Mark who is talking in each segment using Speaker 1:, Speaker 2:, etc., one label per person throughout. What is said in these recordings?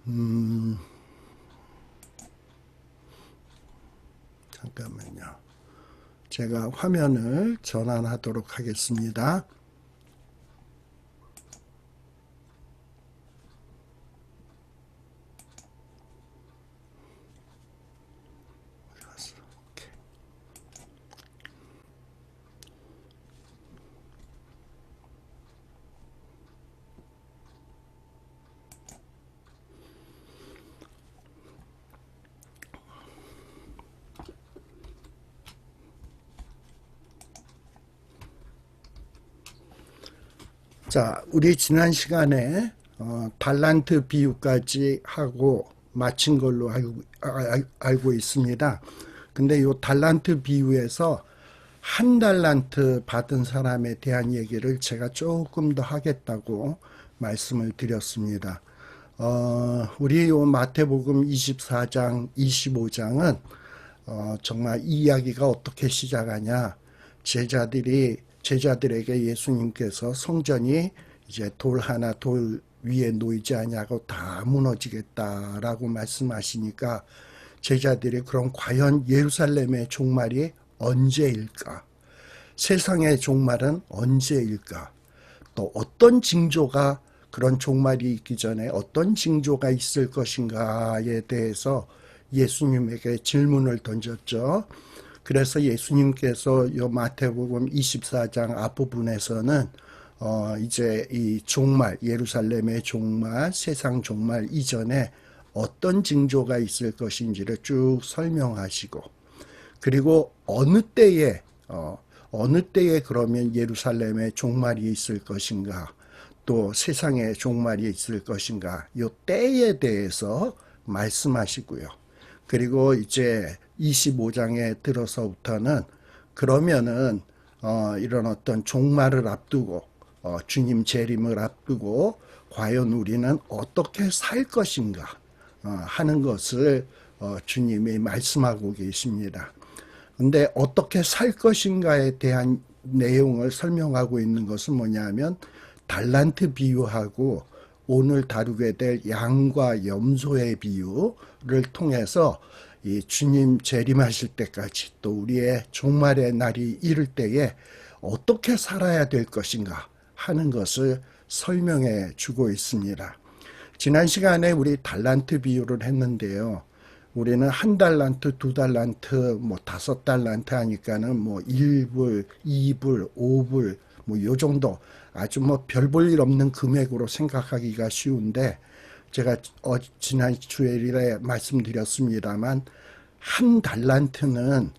Speaker 1: 음, 잠깐만요. 제가 화면을 전환하도록 하겠습니다. 자, 우리 지난 시간에 달란트 비유까지 하고 마친 걸로 알고 있습니다. 근데 이 달란트 비유에서 한 달란트 받은 사람에 대한 얘기를 제가 조금 더 하겠다고 말씀을 드렸습니다. 우리 요 마태복음 24장, 25장은 정말 이 이야기가 어떻게 시작하냐. 제자들에게 예수님께서 성전이 이제 돌 하나 돌 위에 놓이지 않냐고 다 무너지겠다라고 말씀하시니까 제자들이 그럼 과연 예루살렘의 종말이 언제일까? 세상의 종말은 언제일까? 또 어떤 징조가 그런 종말이 있기 전에 어떤 징조가 있을 것인가에 대해서 예수님에게 질문을 던졌죠. 그래서 예수님께서 요 마태복음 24장 앞부분에서는 이제 이 종말, 예루살렘의 종말, 세상 종말 이전에 어떤 징조가 있을 것인지를 쭉 설명하시고, 그리고 어느 때에 그러면 예루살렘의 종말이 있을 것인가, 또 세상의 종말이 있을 것인가, 요 때에 대해서 말씀하시고요. 그리고 이제 25장에 들어서부터는 그러면은 이런 어떤 종말을 앞두고 주님 재림을 앞두고 과연 우리는 어떻게 살 것인가 하는 것을 주님이 말씀하고 계십니다. 근데 어떻게 살 것인가에 대한 내용을 설명하고 있는 것은 뭐냐면 달란트 비유하고 오늘 다루게 될 양과 염소의 비유를 통해서 이 주님 재림하실 때까지 또 우리의 종말의 날이 이를 때에 어떻게 살아야 될 것인가 하는 것을 설명해 주고 있습니다. 지난 시간에 우리 달란트 비유를 했는데요. 우리는 한 달란트, 두 달란트, 뭐 다섯 달란트 하니까는 뭐 1불, 2불, 5불, 뭐 요 정도 아주 뭐 별 볼 일 없는 금액으로 생각하기가 쉬운데 제가 지난 주일에 말씀드렸습니다만 한 달란트는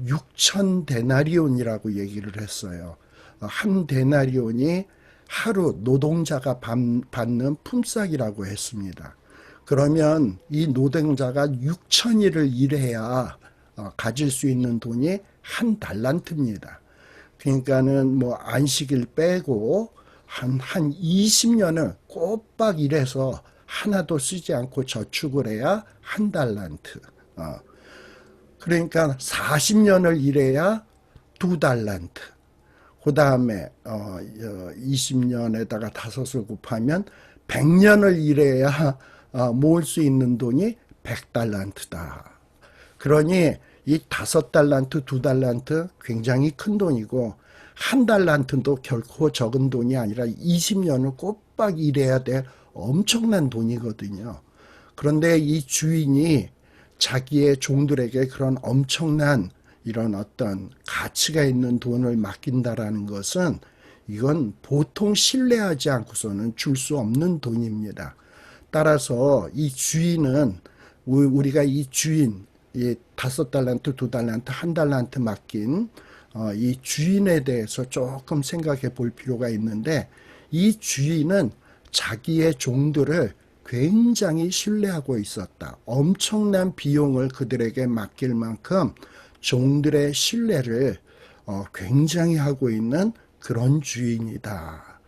Speaker 1: 6천 데나리온이라고 얘기를 했어요. 한 데나리온이 하루 노동자가 받는 품삯이라고 했습니다. 그러면 이 노동자가 6천일을 일해야 가질 수 있는 돈이 한 달란트입니다. 그러니까는 뭐 안식일 빼고 한 20년을 꼬박 일해서 하나도 쓰지 않고 저축을 해야 한 달란트. 그러니까 40년을 일해야 두 달란트. 그 다음에 20년에다가 다섯을 곱하면 100년을 일해야 모을 수 있는 돈이 100달란트다. 그러니 이 다섯 달란트, 두 달란트 굉장히 큰 돈이고 한 달란트도 결코 적은 돈이 아니라 20년을 꼬박 일해야 될 엄청난 돈이거든요. 그런데 이 주인이 자기의 종들에게 그런 엄청난 이런 어떤 가치가 있는 돈을 맡긴다라는 것은 이건 보통 신뢰하지 않고서는 줄 수 없는 돈입니다. 따라서 이 주인은 우리가 이 주인, 이 다섯 달란트, 두 달란트, 한 달란트 맡긴 이 주인에 대해서 조금 생각해 볼 필요가 있는데 이 주인은 자기의 종들을 굉장히 신뢰하고 있었다. 엄청난 비용을 그들에게 맡길 만큼 종들의 신뢰를 굉장히 하고 있는 그런 주인이다.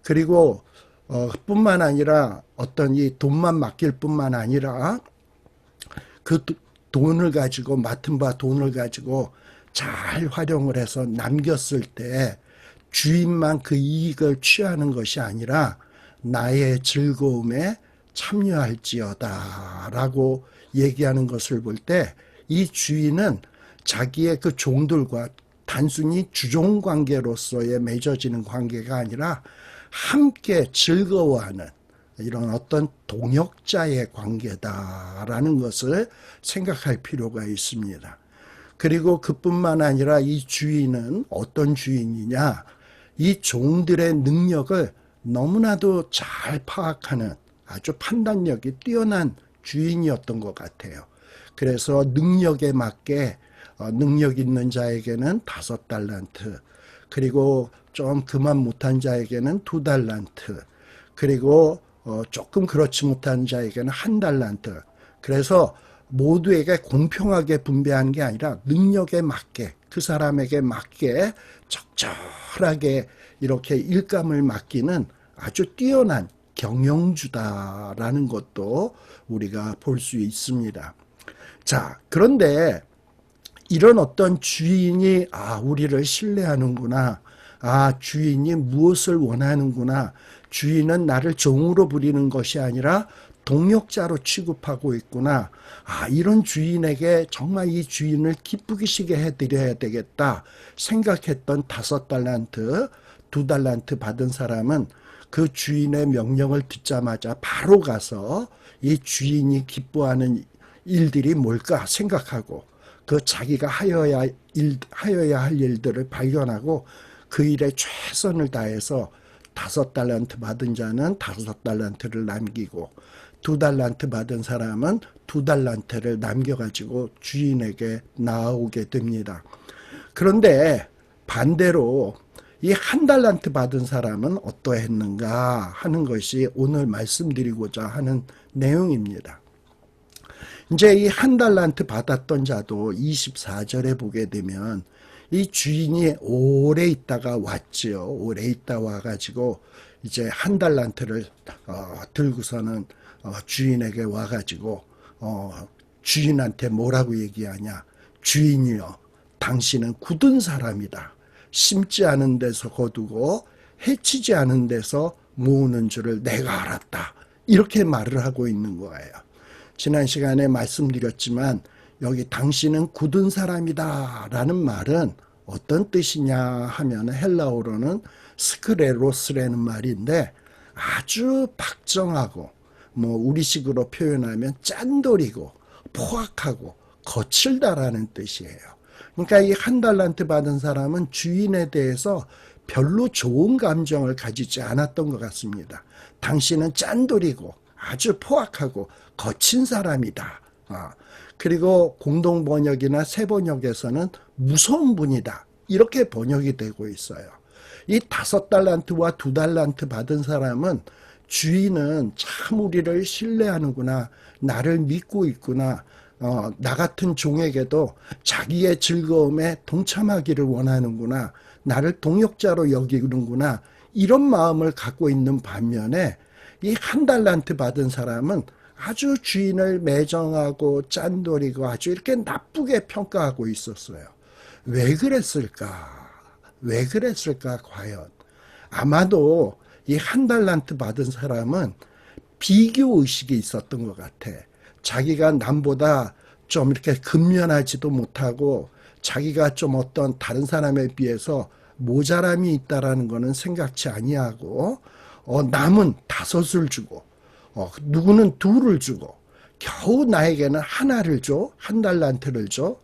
Speaker 1: 그리고 뿐만 아니라 어떤 이 돈만 맡길 뿐만 아니라 그 돈을 가지고 맡은 바 돈을 가지고 잘 활용을 해서 남겼을 때 주인만 그 이익을 취하는 것이 아니라 나의 즐거움에 참여할지어다 라고 얘기하는 것을 볼 때 이 주인은 자기의 그 종들과 단순히 주종 관계로서의 맺어지는 관계가 아니라 함께 즐거워하는 이런 어떤 동역자의 관계다라는 것을 생각할 필요가 있습니다. 그리고 그뿐만 아니라 이 주인은 어떤 주인이냐, 이 종들의 능력을 너무나도 잘 파악하는 아주 판단력이 뛰어난 주인이었던 것 같아요. 그래서 능력에 맞게 능력 있는 자에게는 5달란트, 그리고 좀 그만 못한 자에게는 2달란트, 그리고 조금 그렇지 못한 자에게는 1달란트. 그래서 모두에게 공평하게 분배한 게 아니라 능력에 맞게, 그 사람에게 맞게 적절하게 이렇게 일감을 맡기는 아주 뛰어난 경영주다라는 것도 우리가 볼 수 있습니다. 자, 그런데 이런 어떤 주인이 우리를 신뢰하는구나, 주인이 무엇을 원하는구나, 주인은 나를 종으로 부리는 것이 아니라 동역자로 취급하고 있구나, 이런 주인에게 정말 이 주인을 기쁘시게 해드려야 되겠다 생각했던 5달란트, 2달란트 받은 사람은 그 주인의 명령을 듣자마자 바로 가서 이 주인이 기뻐하는 일들이 뭘까 생각하고 그 자기가 하여야 할 일들을 발견하고 그 일에 최선을 다해서 5달란트 받은 자는 5달란트를 남기고 2달란트 받은 사람은 2달란트를 남겨가지고 주인에게 나아오게 됩니다. 그런데 반대로 이 1달란트 받은 사람은 어떠했는가 하는 것이 오늘 말씀드리고자 하는 내용입니다. 이제 이 1달란트 받았던 자도 24절에 보게 되면 이 주인이 오래 있다가 왔지요. 오래 있다 와가지고 이제 1달란트를 들고서는 주인에게 와가지고 주인한테 뭐라고 얘기하냐. 주인이여, 당신은 굳은 사람이다. 심지 않은 데서 거두고 해치지 않은 데서 모으는 줄을 내가 알았다. 이렇게 말을 하고 있는 거예요. 지난 시간에 말씀드렸지만 여기 당신은 굳은 사람이다 라는 말은 어떤 뜻이냐 하면 헬라어로는 스크레로스라는 말인데 아주 박정하고 우리식으로 표현하면 짠돌이고 포악하고 거칠다라는 뜻이에요. 그러니까 이 1달란트 받은 사람은 주인에 대해서 별로 좋은 감정을 가지지 않았던 것 같습니다. 당신은 짠돌이고 아주 포악하고 거친 사람이다. 그리고 공동번역이나 새번역에서는 무서운 분이다. 이렇게 번역이 되고 있어요. 이 5달란트와 2달란트 받은 사람은 주인은 참 우리를 신뢰하는구나. 나를 믿고 있구나. 나 같은 종에게도 자기의 즐거움에 동참하기를 원하는구나. 나를 동역자로 여기는구나. 이런 마음을 갖고 있는 반면에 이 1달란트 받은 사람은 아주 주인을 매정하고 짠돌이고 아주 이렇게 나쁘게 평가하고 있었어요. 왜 그랬을까? 왜 그랬을까 과연? 아마도 이 1달란트 받은 사람은 비교의식이 있었던 것 같아. 자기가 남보다 좀 이렇게 근면하지도 못하고 자기가 좀 어떤 다른 사람에 비해서 모자람이 있다라는 거는 생각지 아니하고 남은 5을 주고 누구는 2를 주고 겨우 나에게는 1를 줘. 1달란트를 줘.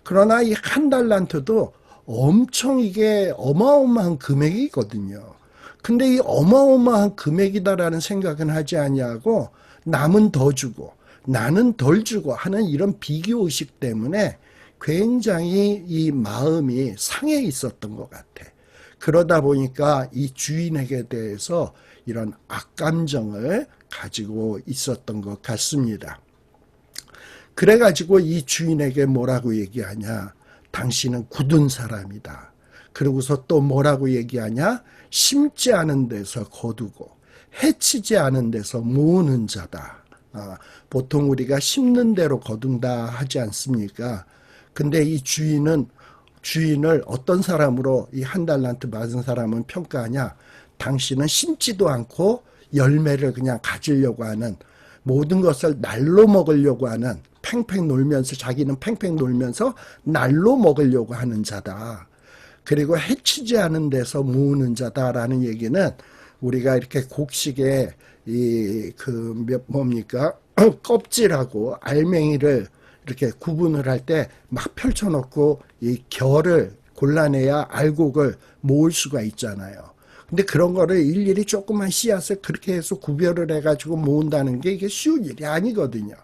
Speaker 1: 그러나 이 1달란트도 엄청 이게 어마어마한 금액이거든요. 근데 이 어마어마한 금액이다라는 생각은 하지 아니하고 남은 더 주고 나는 덜 주고 하는 이런 비교의식 때문에 굉장히 이 마음이 상해 있었던 것 같아. 그러다 보니까 이 주인에게 대해서 이런 악감정을 가지고 있었던 것 같습니다. 그래가지고 이 주인에게 뭐라고 얘기하냐. 당신은 굳은 사람이다. 그러고서 또 뭐라고 얘기하냐. 심지 않은 데서 거두고 해치지 않은 데서 모으는 자다. 보통 우리가 심는 대로 거둔다 하지 않습니까? 근데 이 주인을 어떤 사람으로 이 1달란트 받은 사람은 평가하냐. 당신은 심지도 않고 열매를 그냥 가지려고 하는 모든 것을 날로 먹으려고 하는, 팽팽 놀면서, 자기는 팽팽 놀면서 날로 먹으려고 하는 자다. 그리고 해치지 않은 데서 모으는 자다라는 얘기는, 우리가 이렇게 곡식에 뭡니까? 껍질하고 알맹이를 이렇게 구분을 할 때 막 펼쳐놓고 이 결을 골라내야 알곡을 모을 수가 있잖아요. 근데 그런 거를 일일이 조그만 씨앗을 그렇게 해서 구별을 해가지고 모은다는 게 이게 쉬운 일이 아니거든요.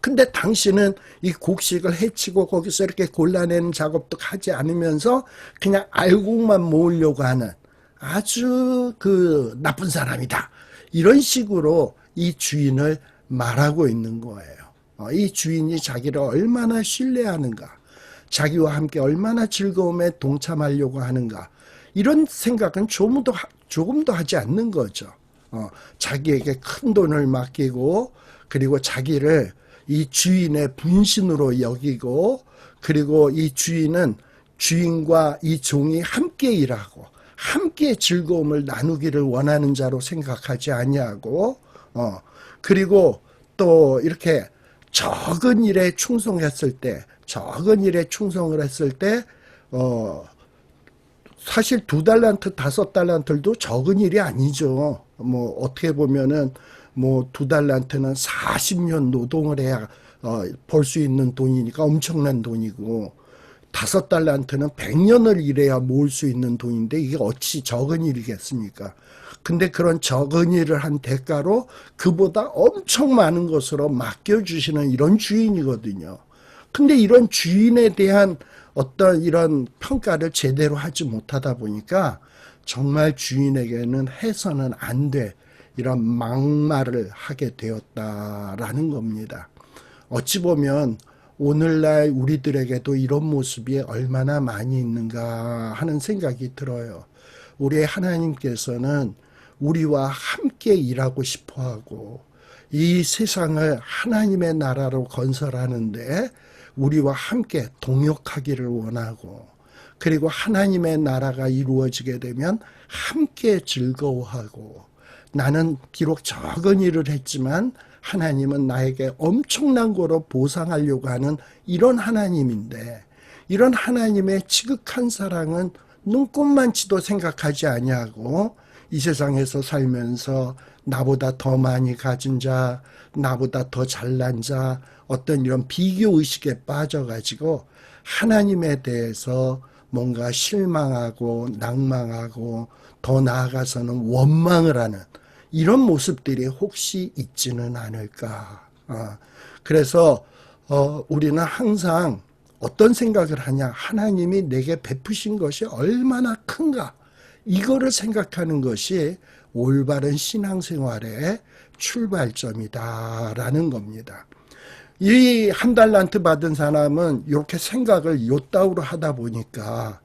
Speaker 1: 근데 당신은 이 곡식을 해치고 거기서 이렇게 골라내는 작업도 하지 않으면서 그냥 알곡만 모으려고 하는 아주 그 나쁜 사람이다. 이런 식으로 이 주인을 말하고 있는 거예요. 이 주인이 자기를 얼마나 신뢰하는가, 자기와 함께 얼마나 즐거움에 동참하려고 하는가, 이런 생각은 조금도 하지 않는 거죠. 자기에게 큰 돈을 맡기고, 그리고 자기를 이 주인의 분신으로 여기고, 그리고 이 주인은 주인과 이 종이 함께 일하고 함께 즐거움을 나누기를 원하는 자로 생각하지 아니하고, 그리고 또 이렇게 적은 일에 충성했을 때, 적은 일에 충성을 했을 때, 사실 2달란트, 5달란트도 적은 일이 아니죠. 뭐 어떻게 보면은 뭐 2달란트는 40년 노동을 해야 벌 수 있는 돈이니까 엄청난 돈이고, 5달란트는 100년을 일해야 모을 수 있는 돈인데 이게 어찌 적은 일이겠습니까? 근데 그런 적은 일을 한 대가로 그보다 엄청 많은 것으로 맡겨주시는 이런 주인이거든요. 근데 이런 주인에 대한 어떤 이런 평가를 제대로 하지 못하다 보니까 정말 주인에게는 해서는 안 돼, 이런 막말을 하게 되었다라는 겁니다. 어찌 보면 오늘날 우리들에게도 이런 모습이 얼마나 많이 있는가 하는 생각이 들어요. 우리 하나님께서는 우리와 함께 일하고 싶어하고, 이 세상을 하나님의 나라로 건설하는데 우리와 함께 동역하기를 원하고, 그리고 하나님의 나라가 이루어지게 되면 함께 즐거워하고, 나는 비록 적은 일을 했지만 하나님은 나에게 엄청난 거로 보상하려고 하는 이런 하나님인데, 이런 하나님의 지극한 사랑은 눈꼽만치도 생각하지 아니하고 이 세상에서 살면서 나보다 더 많이 가진 자, 나보다 더 잘난 자, 어떤 이런 비교의식에 빠져가지고 하나님에 대해서 뭔가 실망하고 낭망하고 더 나아가서는 원망을 하는 이런 모습들이 혹시 있지는 않을까. 그래서 우리는 항상 어떤 생각을 하냐, 하나님이 내게 베푸신 것이 얼마나 큰가, 이거를 생각하는 것이 올바른 신앙생활의 출발점이다라는 겁니다. 이 1달란트 받은 사람은 이렇게 생각을 요따우로 하다 보니까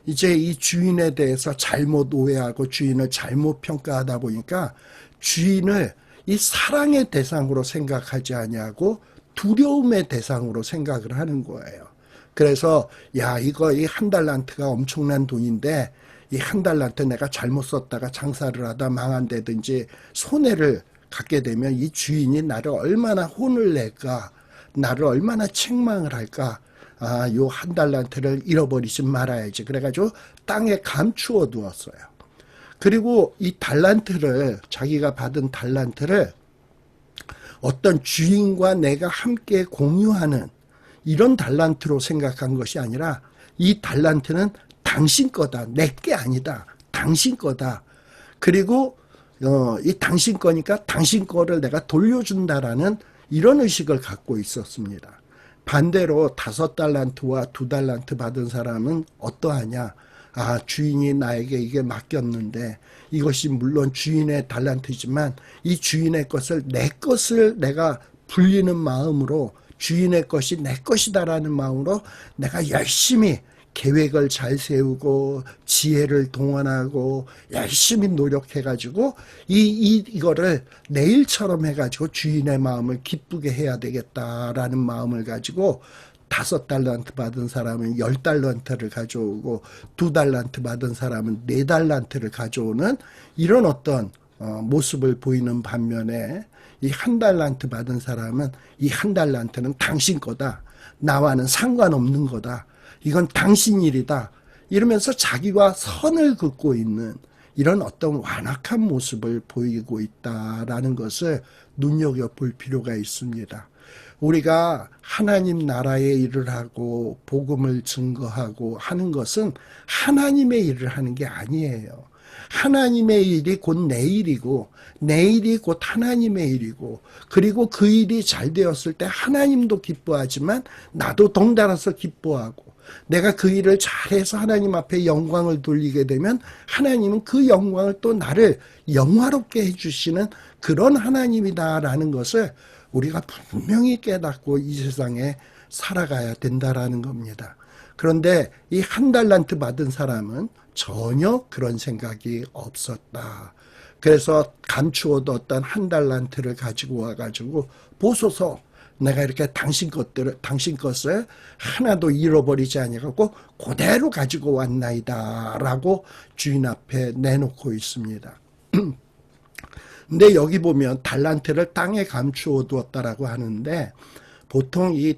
Speaker 1: 이제 이 주인에 대해서 잘못 오해하고 주인을 잘못 평가하다 보니까 주인을 이 사랑의 대상으로 생각하지 아니하고 두려움의 대상으로 생각을 하는 거예요. 그래서 야, 이거 이 1달란트가 엄청난 돈인데 이 1달란트 내가 잘못 썼다가 장사를 하다 망한다든지 손해를 갖게 되면 이 주인이 나를 얼마나 혼을 낼까, 나를 얼마나 책망을 할까. 요 1달란트를 잃어버리지 말아야지. 그래가지고 땅에 감추어 두었어요. 그리고 이 달란트를, 자기가 받은 달란트를 어떤 주인과 내가 함께 공유하는 이런 달란트로 생각한 것이 아니라, 이 달란트는 당신 거다, 내 게 아니다, 당신 거다. 그리고 이 당신 거니까 당신 거를 내가 돌려준다라는 이런 의식을 갖고 있었습니다. 반대로 5달란트와 2달란트 받은 사람은 어떠하냐? 주인이 나에게 이게 맡겼는데 이것이 물론 주인의 달란트지만 이 주인의 것을 내 것을 내가 불리는 마음으로, 주인의 것이 내 것이다라는 마음으로 내가 열심히 계획을 잘 세우고 지혜를 동원하고 열심히 노력해가지고 이거를 내일처럼 해가지고 주인의 마음을 기쁘게 해야 되겠다라는 마음을 가지고 5달란트 받은 사람은 10달란트를 가져오고 2달란트 받은 사람은 4달란트를 가져오는 이런 어떤 모습을 보이는 반면에 이 한 달란트 받은 사람은 이 한 달란트는 당신 거다. 나와는 상관없는 거다. 이건 당신 일이다. 이러면서 자기와 선을 긋고 있는 이런 어떤 완악한 모습을 보이고 있다라는 것을 눈여겨볼 필요가 있습니다. 우리가 하나님 나라의 일을 하고 복음을 증거하고 하는 것은 하나님의 일을 하는 게 아니에요. 하나님의 일이 곧 내 일이고 내 일이 곧 하나님의 일이고 그리고 그 일이 잘 되었을 때 하나님도 기뻐하지만 나도 덩달아서 기뻐하고 내가 그 일을 잘해서 하나님 앞에 영광을 돌리게 되면 하나님은 그 영광을 또 나를 영화롭게 해주시는 그런 하나님이다라는 것을 우리가 분명히 깨닫고 이 세상에 살아가야 된다라는 겁니다. 그런데 이 한 달란트 받은 사람은 전혀 그런 생각이 없었다. 그래서 감추어뒀던 한 달란트를 가지고 와가지고 보소서 내가 이렇게 당신 것을 하나도 잃어버리지 아니하고 그대로 가지고 왔나이다 라고 주인 앞에 내놓고 있습니다. 근데 여기 보면 달란트를 땅에 감추어 두었다라고 하는데 보통 이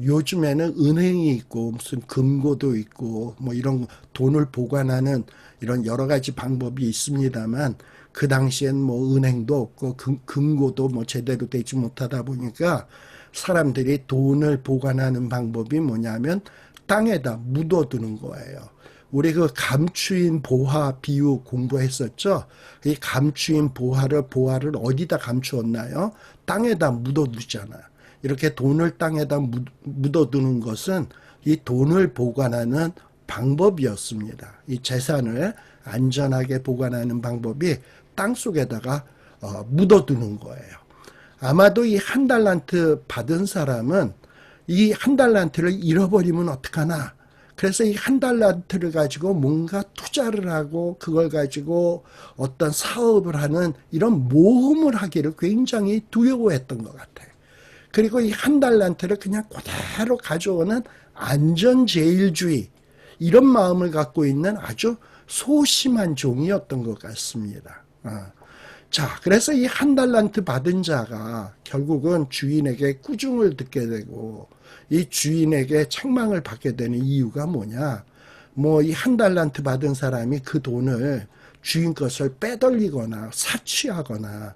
Speaker 1: 요즘에는 은행이 있고 무슨 금고도 있고 뭐 이런 돈을 보관하는 이런 여러 가지 방법이 있습니다만 그 당시엔 뭐 은행도 없고 금고도 뭐 제대로 되지 못하다 보니까 사람들이 돈을 보관하는 방법이 뭐냐면 땅에다 묻어두는 거예요. 우리 그 감추인 보화 비유 공부했었죠. 이 감추인 보화를 어디다 감추었나요? 땅에다 묻어두잖아요. 이렇게 돈을 땅에다 묻어두는 것은 이 돈을 보관하는 방법이었습니다. 이 재산을 안전하게 보관하는 방법이 땅 속에다가 묻어두는 거예요. 아마도 이 한 달란트 받은 사람은 이 한 달란트를 잃어버리면 어떡하나. 그래서 이 한 달란트를 가지고 뭔가 투자를 하고 그걸 가지고 어떤 사업을 하는 이런 모험을 하기를 굉장히 두려워했던 것 같아요. 그리고 이 한 달란트를 그냥 그대로 가져오는 안전제일주의 이런 마음을 갖고 있는 아주 소심한 종이었던 것 같습니다. 자, 그래서 이 한 달란트 받은 자가 결국은 주인에게 꾸중을 듣게 되고 이 주인에게 책망을 받게 되는 이유가 뭐냐? 뭐 이 한 달란트 받은 사람이 그 돈을 주인 것을 빼돌리거나 사취하거나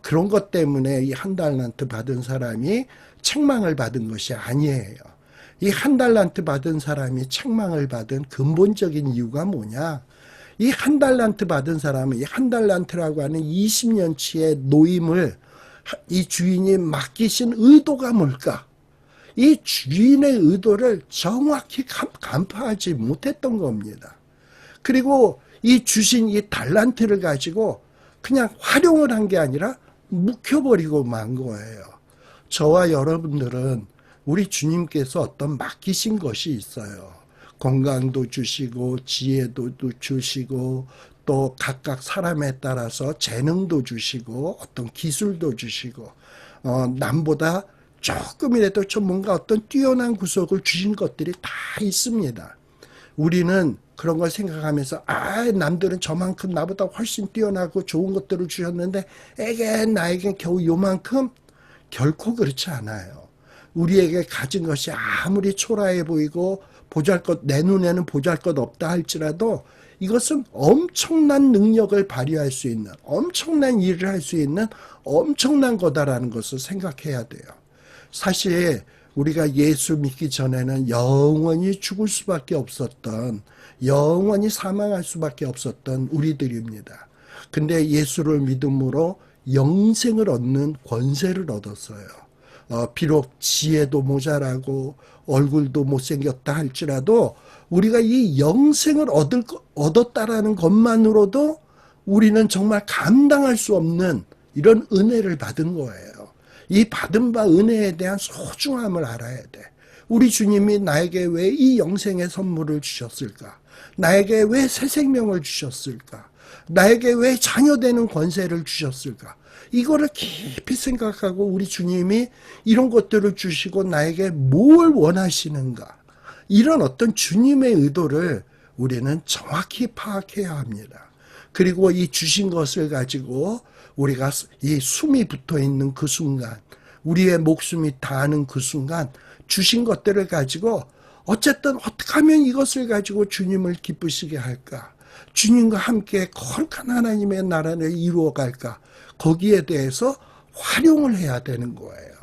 Speaker 1: 그런 것 때문에 이 한 달란트 받은 사람이 책망을 받은 것이 아니에요. 이 한 달란트 받은 사람이 책망을 받은 근본적인 이유가 뭐냐? 이 한 달란트 받은 사람은 이 한 달란트라고 하는 20년치의 노임을 이 주인이 맡기신 의도가 뭘까? 이 주인의 의도를 정확히 간파하지 못했던 겁니다. 그리고 이 주신 이 달란트를 가지고 그냥 활용을 한 게 아니라 묵혀버리고 만 거예요. 저와 여러분들은 우리 주님께서 어떤 맡기신 것이 있어요. 건강도 주시고 지혜도 주시고 또 각각 사람에 따라서 재능도 주시고 어떤 기술도 주시고 남보다 조금이라도 좀 뭔가 어떤 뛰어난 구석을 주신 것들이 다 있습니다. 우리는 그런 걸 생각하면서 남들은 저만큼 나보다 훨씬 뛰어나고 좋은 것들을 주셨는데 나에겐 겨우 요만큼. 결코 그렇지 않아요. 우리에게 가진 것이 아무리 초라해 보이고 내 눈에는 보잘것 없다 할지라도 이것은 엄청난 능력을 발휘할 수 있는 엄청난 일을 할 수 있는 엄청난 거다라는 것을 생각해야 돼요. 사실 우리가 예수 믿기 전에는 영원히 죽을 수밖에 없었던 영원히 사망할 수밖에 없었던 우리들입니다. 근데 예수를 믿음으로 영생을 얻는 권세를 얻었어요. 비록 지혜도 모자라고 얼굴도 못생겼다 할지라도 우리가 이 영생을 얻었다라는 것만으로도 우리는 정말 감당할 수 없는 이런 은혜를 받은 거예요. 이 받은 바 은혜에 대한 소중함을 알아야 돼. 우리 주님이 나에게 왜 이 영생의 선물을 주셨을까? 나에게 왜 새 생명을 주셨을까? 나에게 왜 자녀되는 권세를 주셨을까? 이거를 깊이 생각하고 우리 주님이 이런 것들을 주시고 나에게 뭘 원하시는가? 이런 어떤 주님의 의도를 우리는 정확히 파악해야 합니다. 그리고 이 주신 것을 가지고 우리가 이 숨이 붙어 있는 그 순간, 우리의 목숨이 다하는 그 순간 주신 것들을 가지고 어쨌든 어떻게 하면 이것을 가지고 주님을 기쁘시게 할까? 주님과 함께 거룩한 하나님의 나라를 이루어갈까? 거기에 대해서 활용을 해야 되는 거예요.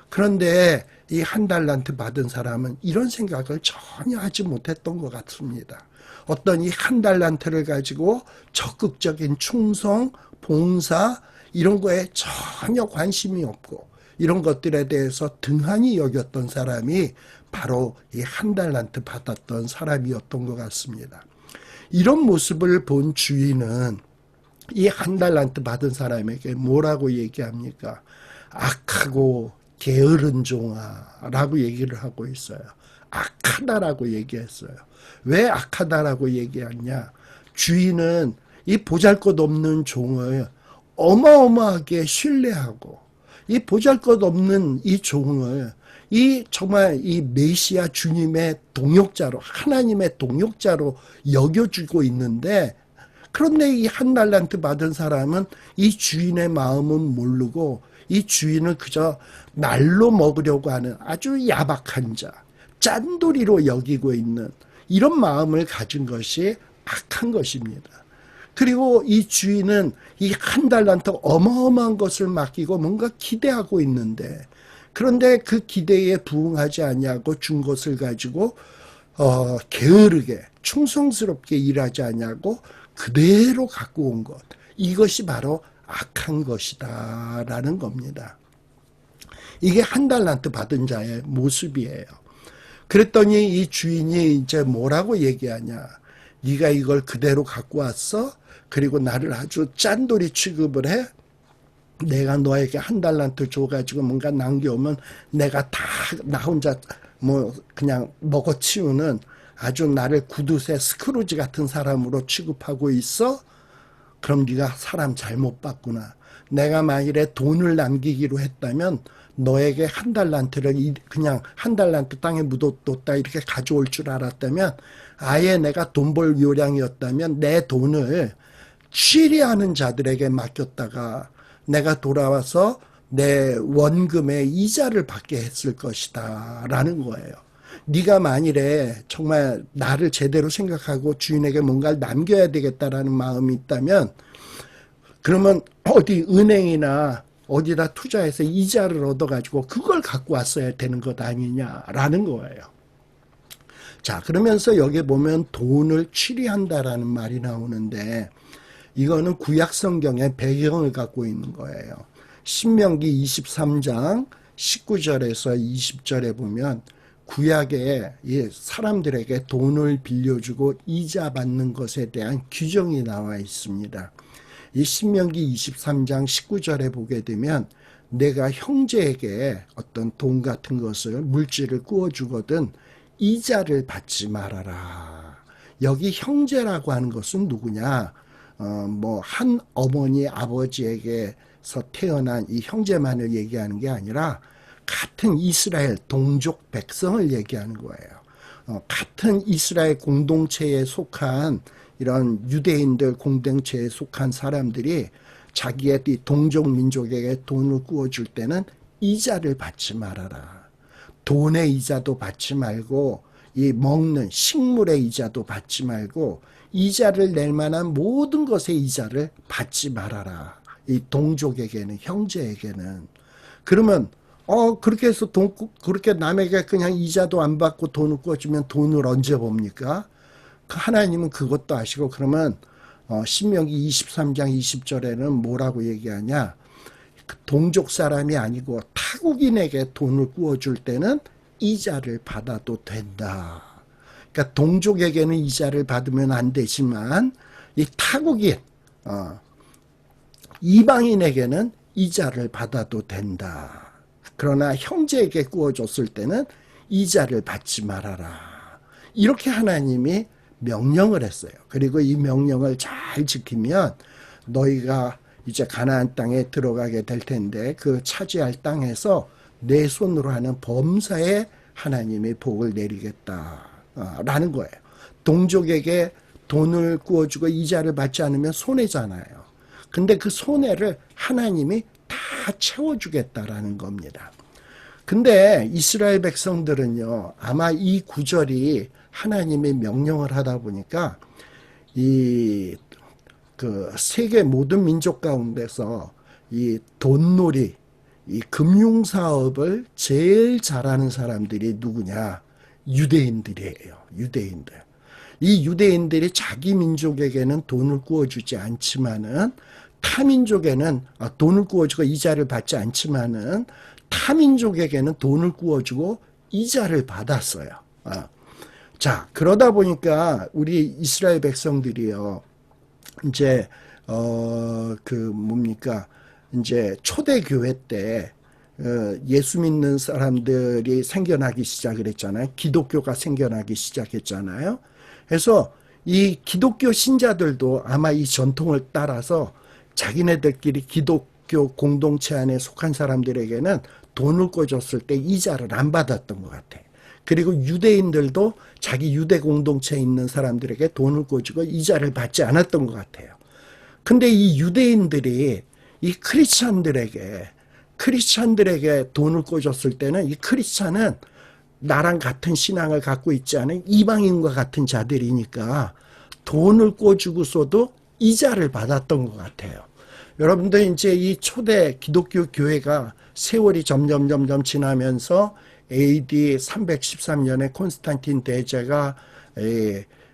Speaker 1: 그런데 이 한 달란트 받은 사람은 이런 생각을 전혀 하지 못했던 것 같습니다. 어떤 이 한 달란트를 가지고 적극적인 충성, 봉사 이런 거에 전혀 관심이 없고 이런 것들에 대해서 등한히 여겼던 사람이 바로 이 한 달란트 받았던 사람이었던 것 같습니다. 이런 모습을 본 주인은 이 한 달란트 받은 사람에게 뭐라고 얘기합니까? 악하고 게으른 종아라고 얘기를 하고 있어요. 악하다라고 얘기했어요. 왜 악하다라고 얘기하냐? 주인은 이 보잘것없는 종을 어마어마하게 신뢰하고 이 보잘것없는 이 종을 이 정말 이 메시아 주님의 동역자로 하나님의 동역자로 여겨주고 있는데 그런데 이 한 달란트 받은 사람은 이 주인의 마음은 모르고 이 주인을 그저 날로 먹으려고 하는 아주 야박한 자, 짠돌이로 여기고 있는 이런 마음을 가진 것이 악한 것입니다. 그리고 이 주인은 이 한 달란트 어마어마한 것을 맡기고 뭔가 기대하고 있는데 그런데 그 기대에 부응하지 아니하고 준 것을 가지고 게으르게 충성스럽게 일하지 아니하고 그대로 갖고 온 것 이것이 바로 악한 것이다 라는 겁니다. 이게 한 달란트 받은 자의 모습이에요. 그랬더니 이 주인이 이제 뭐라고 얘기하냐. 네가 이걸 그대로 갖고 왔어? 그리고 나를 아주 짠돌이 취급을 해? 내가 너에게 한 달란트 줘가지고 뭔가 남겨오면 내가 다 나 혼자 뭐 그냥 먹어치우는 아주 나를 구두쇠 스크루지 같은 사람으로 취급하고 있어? 그럼 네가 사람 잘못 봤구나. 내가 만일에 돈을 남기기로 했다면 너에게 한 달란트를 그냥 한 달란트 땅에 묻어뒀다 이렇게 가져올 줄 알았다면 아예 내가 돈 벌 요량이었다면 내 돈을 취리하는 자들에게 맡겼다가 내가 돌아와서 내 원금의 이자를 받게 했을 것이다 라는 거예요. 네가 만일에 정말 나를 제대로 생각하고 주인에게 뭔가를 남겨야 되겠다라는 마음이 있다면 그러면 어디 은행이나 어디다 투자해서 이자를 얻어가지고 그걸 갖고 왔어야 되는 것 아니냐라는 거예요. 자, 그러면서 여기 보면 돈을 취리한다라는 말이 나오는데 이거는 구약 성경의 배경을 갖고 있는 거예요. 신명기 23장 19절에서 20절에 보면 구약에 사람들에게 돈을 빌려주고 이자 받는 것에 대한 규정이 나와 있습니다. 이 신명기 23장 19절에 보게 되면 내가 형제에게 어떤 돈 같은 것을 물질을 구워주거든 이자를 받지 말아라. 여기 형제라고 하는 것은 누구냐? 뭐 한 어머니 아버지에게서 태어난 이 형제만을 얘기하는 게 아니라 같은 이스라엘 동족 백성을 얘기하는 거예요. 같은 이스라엘 공동체에 속한 이런 유대인들 공동체에 속한 사람들이 자기의 동족 민족에게 돈을 구워줄 때는 이자를 받지 말아라. 돈의 이자도 받지 말고 이 먹는 식물의 이자도 받지 말고 이자를 낼 만한 모든 것의 이자를 받지 말아라. 이 동족에게는 형제에게는. 그러면 그렇게 해서 그렇게 남에게 그냥 이자도 안 받고 돈을 구워주면 돈을 언제 봅니까? 하나님은 그것도 아시고 그러면 신명기 23장 20절에는 뭐라고 얘기하냐? 동족 사람이 아니고 타국인에게 돈을 구워줄 때는 이자를 받아도 된다. 그러니까 동족에게는 이자를 받으면 안 되지만 이 타국인 이방인에게는 이자를 받아도 된다. 그러나 형제에게 구워줬을 때는 이자를 받지 말아라. 이렇게 하나님이 명령을 했어요. 그리고 이 명령을 잘 지키면 너희가 이제 가나안 땅에 들어가게 될 텐데 그 차지할 땅에서 내 손으로 하는 범사에 하나님이 복을 내리겠다라는 거예요. 동족에게 돈을 구워주고 이자를 받지 않으면 손해잖아요. 근데 그 손해를 하나님이 다 채워주겠다라는 겁니다. 근데 이스라엘 백성들은요, 아마 이 구절이 하나님의 명령을 하다 보니까 그 세계 모든 민족 가운데서 이 돈놀이, 이 금융사업을 제일 잘하는 사람들이 누구냐? 유대인들이에요. 유대인들. 이 유대인들이 자기 민족에게는 돈을 구워주지 않지만은 타민족에는 돈을 구워주고 이자를 받지 않지만은 타민족에게는 돈을 구워주고 이자를 받았어요. 자, 그러다 보니까 우리 이스라엘 백성들이요, 이제 이제 초대교회 때 예수 믿는 사람들이 생겨나기 시작을 했잖아요. 기독교가 생겨나기 시작했잖아요. 그래서 이 기독교 신자들도 아마 이 전통을 따라서 자기네들끼리 기독교 공동체 안에 속한 사람들에게는 돈을 꿔줬을 때 이자를 안 받았던 것 같아요. 그리고 유대인들도 자기 유대 공동체에 있는 사람들에게 돈을 꿔주고 이자를 받지 않았던 것 같아요. 근데 이 유대인들이 이 크리스찬들에게 돈을 꿔줬을 때는 이 크리스찬은 나랑 같은 신앙을 갖고 있지 않은 이방인과 같은 자들이니까 돈을 꿔주고서도 이자를 받았던 것 같아요. 여러분들 이제 이 초대 기독교 교회가 세월이 점점 지나면서 AD 313년에 콘스탄틴 대제가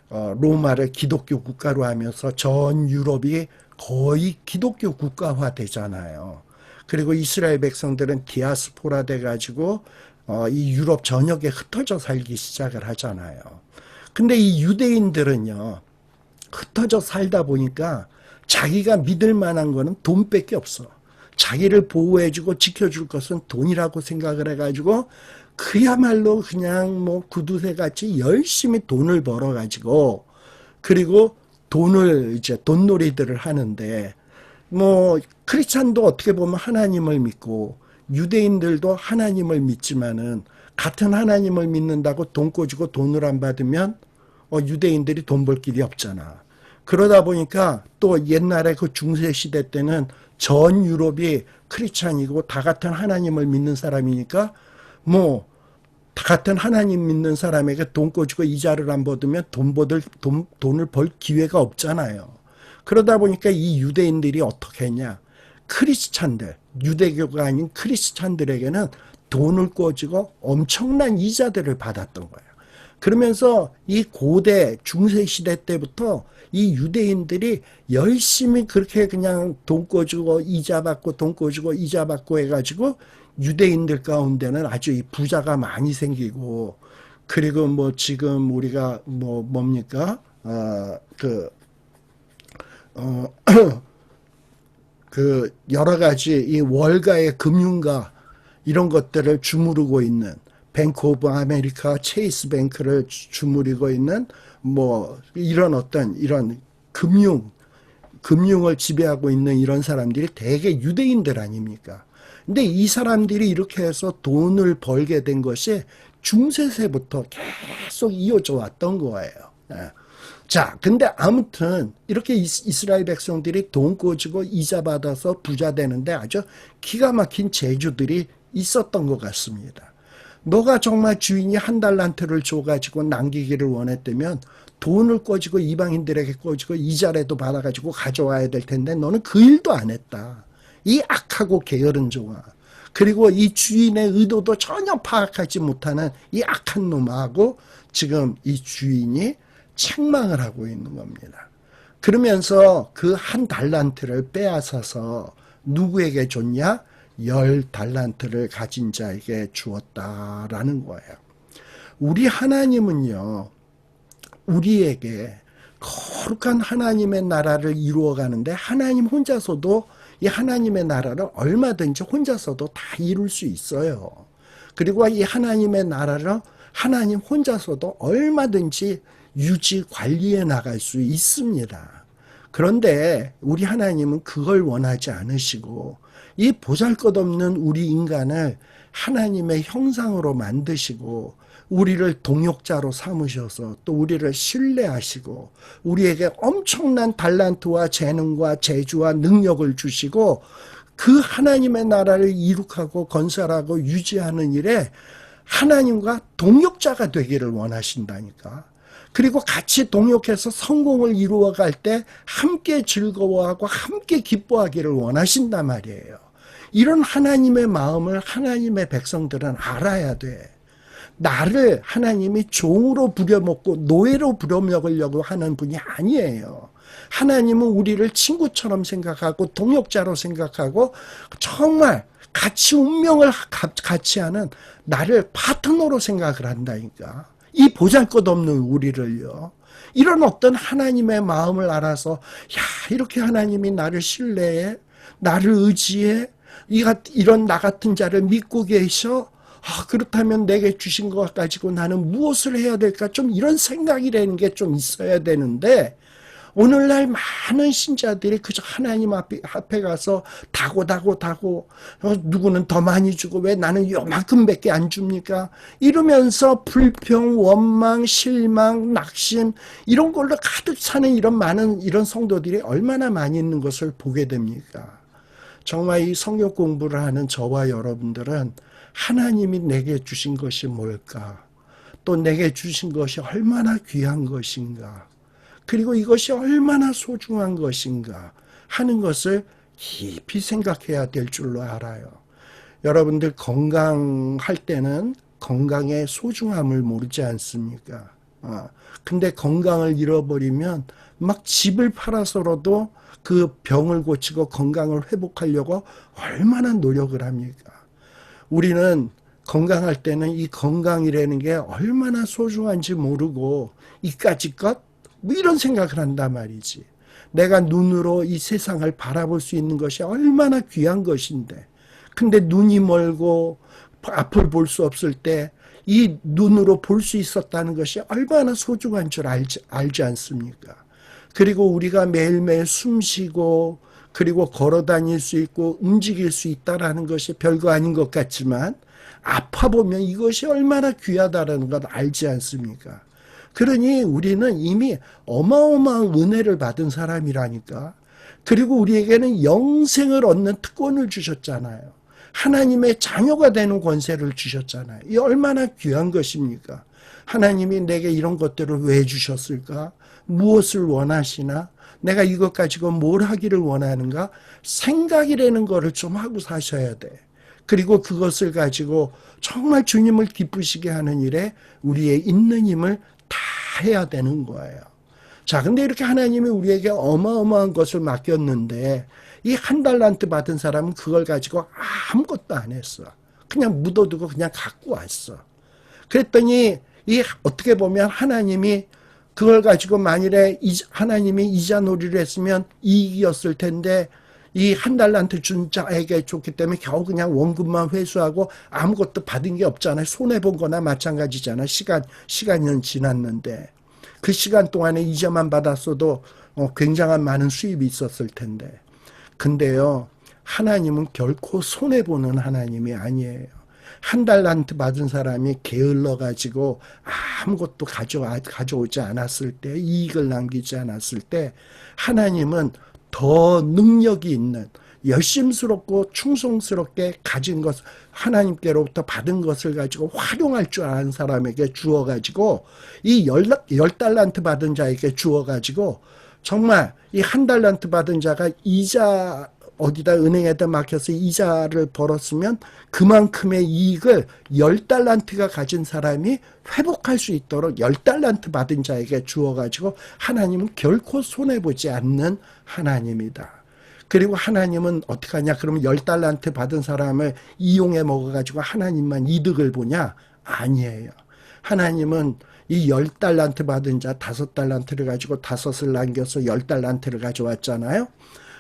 Speaker 1: 로마를 기독교 국가로 하면서 전 유럽이 거의 기독교 국가화 되잖아요. 그리고 이스라엘 백성들은 디아스포라 돼가지고 이 유럽 전역에 흩어져 살기 시작을 하잖아요. 근데 이 유대인들은요, 흩어져 살다 보니까 자기가 믿을 만한 거는 돈밖에 없어. 자기를 보호해주고 지켜줄 것은 돈이라고 생각을 해가지고 그야말로 그냥 뭐 구두쇠같이 열심히 돈을 벌어가지고 그리고 돈을 이제 돈놀이들을 하는데, 뭐 크리스찬도 어떻게 보면 하나님을 믿고 유대인들도 하나님을 믿지만은 같은 하나님을 믿는다고 돈 꿔주고 돈을 안 받으면 유대인들이 돈 벌 길이 없잖아. 그러다 보니까 또 옛날에 그 중세시대 때는 전 유럽이 크리스찬이고 다 같은 하나님을 믿는 사람이니까 뭐 다 같은 하나님 믿는 사람에게 돈 꿔주고 이자를 안 받으면 돈을 벌 기회가 없잖아요. 그러다 보니까 이 유대인들이 어떻게 했냐. 크리스찬들, 유대교가 아닌 크리스찬들에게는 돈을 꿔주고 엄청난 이자들을 받았던 거예요. 그러면서 이 고대 중세시대 때부터 이 유대인들이 열심히 그렇게 그냥 돈 꿔주고 이자 받고 돈 꿔주고 이자 받고 해가지고 유대인들 가운데는 아주 이 부자가 많이 생기고, 그리고 뭐 지금 우리가 뭡니까? 그 여러 가지 이 월가의 금융가 이런 것들을 주무르고 있는 뱅크 오브 아메리카, 체이스 뱅크를 주무르고 있는 뭐 이런 이런 금융을 지배하고 있는 이런 사람들이 대개 유대인들 아닙니까? 근데 이 사람들이 이렇게 해서 돈을 벌게 된 것이 중세세부터 계속 이어져 왔던 거예요. 자, 근데 아무튼 이렇게 이스라엘 백성들이 돈 꿔주고 이자 받아서 부자 되는데 아주 기가 막힌 재주들이 있었던 것 같습니다. 너가 정말 주인이 한 달란트를 줘가지고 남기기를 원했다면 돈을 꿔주고 이방인들에게 꿔주고 이자라도 받아가지고 가져와야 될 텐데 너는 그 일도 안 했다. 이 악하고 게으른 종아. 그리고 이 주인의 의도도 전혀 파악하지 못하는 이 악한 놈하고 지금 이 주인이 책망을 하고 있는 겁니다. 그러면서 그 한 달란트를 빼앗아서 누구에게 줬냐? 10달란트를 가진 자에게 주었다라는 거예요. 우리 하나님은요, 우리에게 거룩한 하나님의 나라를 이루어가는데 하나님 혼자서도 이 하나님의 나라를 얼마든지 혼자서도 다 이룰 수 있어요. 그리고 이 하나님의 나라를 하나님 혼자서도 얼마든지 유지 관리해 나갈 수 있습니다. 그런데 우리 하나님은 그걸 원하지 않으시고 이 보잘것없는 우리 인간을 하나님의 형상으로 만드시고 우리를 동역자로 삼으셔서 또 우리를 신뢰하시고 우리에게 엄청난 달란트와 재능과 재주와 능력을 주시고 그 하나님의 나라를 이룩하고 건설하고 유지하는 일에 하나님과 동역자가 되기를 원하신다니까. 그리고 같이 동역해서 성공을 이루어갈 때 함께 즐거워하고 함께 기뻐하기를 원하신단 말이에요. 이런 하나님의 마음을 하나님의 백성들은 알아야 돼. 나를 하나님이 종으로 부려먹고 노예로 부려먹으려고 하는 분이 아니에요. 하나님은 우리를 친구처럼 생각하고 동역자로 생각하고 정말 같이 운명을 같이 하는 나를 파트너로 생각을 한다니까. 이 보잘것없는 우리를요. 이런 어떤 하나님의 마음을 알아서 이렇게 하나님이 나를 신뢰해, 나를 의지해, 이런 나 같은 자를 믿고 계셔. 그렇다면 내게 주신 것 가지고 나는 무엇을 해야 될까? 좀 이런 생각이라는 게 좀 있어야 되는데 오늘날 많은 신자들이 그저 하나님 앞에 가서 다고 누구는 더 많이 주고 왜 나는 요만큼밖에 안 줍니까? 이러면서 불평, 원망, 실망, 낙심 이런 걸로 가득 차는 이런 많은 이런 성도들이 얼마나 많이 있는 것을 보게 됩니까? 정말 이 성경 공부를 하는 저와 여러분들은 하나님이 내게 주신 것이 뭘까? 또 내게 주신 것이 얼마나 귀한 것인가? 그리고 이것이 얼마나 소중한 것인가 하는 것을 깊이 생각해야 될 줄로 알아요. 여러분들 건강할 때는 건강의 소중함을 모르지 않습니까? 근데 건강을 잃어버리면 막 집을 팔아서라도 그 병을 고치고 건강을 회복하려고 얼마나 노력을 합니까? 우리는 건강할 때는 이 건강이라는 게 얼마나 소중한지 모르고 이까짓 것? 뭐 이런 생각을 한단 말이지. 내가 눈으로 이 세상을 바라볼 수 있는 것이 얼마나 귀한 것인데. 근데 눈이 멀고 앞을 볼 수 없을 때 이 눈으로 볼 수 있었다는 것이 얼마나 소중한 줄 알지 않습니까? 그리고 우리가 매일매일 숨 쉬고 그리고 걸어 다닐 수 있고 움직일 수 있다라는 것이 별거 아닌 것 같지만 아파보면 이것이 얼마나 귀하다라는 걸 알지 않습니까? 그러니 우리는 이미 어마어마한 은혜를 받은 사람이라니까. 그리고 우리에게는 영생을 얻는 특권을 주셨잖아요. 하나님의 자녀가 되는 권세를 주셨잖아요. 이 얼마나 귀한 것입니까? 하나님이 내게 이런 것들을 왜 주셨을까? 무엇을 원하시나? 내가 이것 가지고 뭘 하기를 원하는가? 생각이라는 거를 좀 하고 사셔야 돼. 그리고 그것을 가지고 정말 주님을 기쁘시게 하는 일에 우리의 있는 힘을 다 해야 되는 거예요. 자, 근데 이렇게 하나님이 우리에게 어마어마한 것을 맡겼는데 이 한 달란트 받은 사람은 그걸 가지고 아무것도 안 했어. 그냥 묻어두고 그냥 갖고 왔어. 그랬더니 이 어떻게 보면 하나님이 그걸 가지고 만일에 하나님이 이자놀이를 했으면 이익이었을 텐데 이 한 달란트 준 자에게 줬기 때문에 겨우 그냥 원금만 회수하고 아무것도 받은 게 없잖아요. 손해본 거나 마찬가지잖아. 시간이 지났는데. 그 시간 동안에 이자만 받았어도 굉장한 많은 수입이 있었을 텐데. 근데요, 하나님은 결코 손해보는 하나님이 아니에요. 한 달란트 받은 사람이 게을러가지고 아무것도 가져오지 않았을 때, 이익을 남기지 않았을 때, 하나님은 더 능력이 있는, 열심스럽고 충성스럽게 가진 것, 하나님께로부터 받은 것을 가지고 활용할 줄 아는 사람에게 주어가지고, 이 10달란트 받은 자에게 주어가지고, 정말 이 한 달란트 받은 자가 이자 어디다 은행에다 맡겨서 이자를 벌었으면 그만큼의 이익을 10달란트가 가진 사람이 회복할 수 있도록 10달란트 받은 자에게 주어가지고 하나님은 결코 손해보지 않는 하나님이다. 그리고 하나님은 어떻게 하냐? 그러면 10달란트 받은 사람을 이용해 먹어가지고 하나님만 이득을 보냐? 아니에요. 하나님은 이 10달란트 받은 자 5달란트를 가지고 5을 남겨서 10달란트를 가져왔잖아요.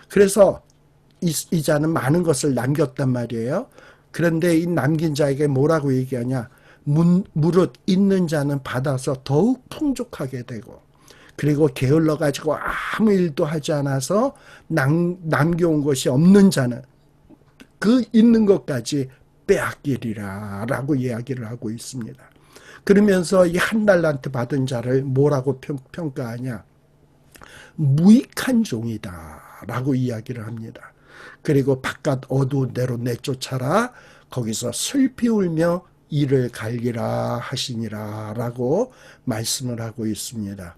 Speaker 1: 그래서 이 자는 많은 것을 남겼단 말이에요. 그런데 이 남긴 자에게 뭐라고 얘기하냐? 무릇 있는 자는 받아서 더욱 풍족하게 되고 그리고 게을러가지고 아무 일도 하지 않아서 남겨온 것이 없는 자는 그 있는 것까지 빼앗기리라 라고 이야기를 하고 있습니다. 그러면서 이 한 달란트 받은 자를 뭐라고 평가하냐? 무익한 종이다라고 이야기를 합니다. 그리고 바깥 어두운 데로 내쫓아라. 거기서 슬피 울며 이를 갈기라 하시니라 라고 말씀을 하고 있습니다.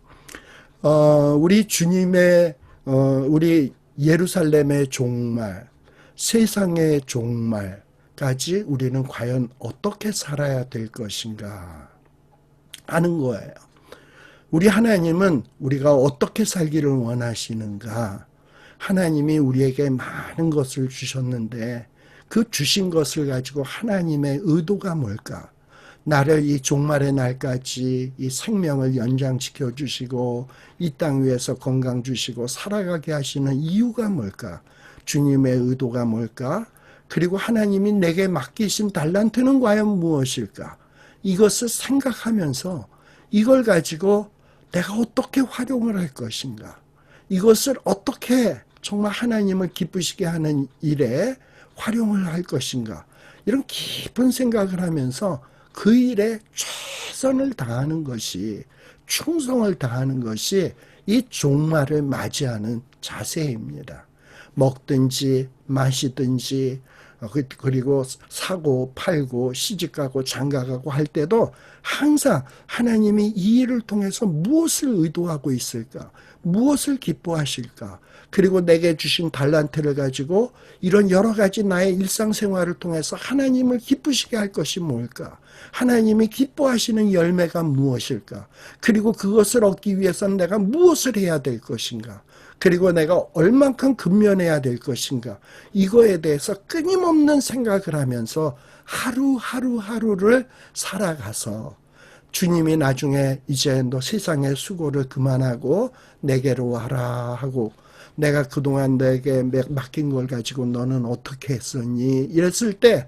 Speaker 1: 우리 주님의 우리 예루살렘의 종말, 세상의 종말까지 우리는 과연 어떻게 살아야 될 것인가 하는 거예요. 우리 하나님은 우리가 어떻게 살기를 원하시는가? 하나님이 우리에게 많은 것을 주셨는데 그 주신 것을 가지고 하나님의 의도가 뭘까? 나를 이 종말의 날까지 이 생명을 연장시켜 주시고 이 땅 위에서 건강 주시고 살아가게 하시는 이유가 뭘까? 주님의 의도가 뭘까? 그리고 하나님이 내게 맡기신 달란트는 과연 무엇일까? 이것을 생각하면서 이걸 가지고 내가 어떻게 활용을 할 것인가? 이것을 어떻게 정말 하나님을 기쁘시게 하는 일에 활용을 할 것인가? 이런 깊은 생각을 하면서 그 일에 최선을 다하는 것이, 충성을 다하는 것이 이 종말을 맞이하는 자세입니다. 먹든지 마시든지 그리고 사고 팔고 시집가고 장가가고 할 때도 항상 하나님이 이 일을 통해서 무엇을 의도하고 있을까? 무엇을 기뻐하실까? 그리고 내게 주신 달란트를 가지고 이런 여러 가지 나의 일상생활을 통해서 하나님을 기쁘시게 할 것이 뭘까? 하나님이 기뻐하시는 열매가 무엇일까? 그리고 그것을 얻기 위해서는 내가 무엇을 해야 될 것인가? 그리고 내가 얼만큼 근면해야 될 것인가? 이거에 대해서 끊임없는 생각을 하면서 하루를 살아가서 주님이 나중에 이제 너 세상의 수고를 그만하고 내게로 와라 하고 내가 그동안 내게 맡긴 걸 가지고 너는 어떻게 했었니? 이랬을 때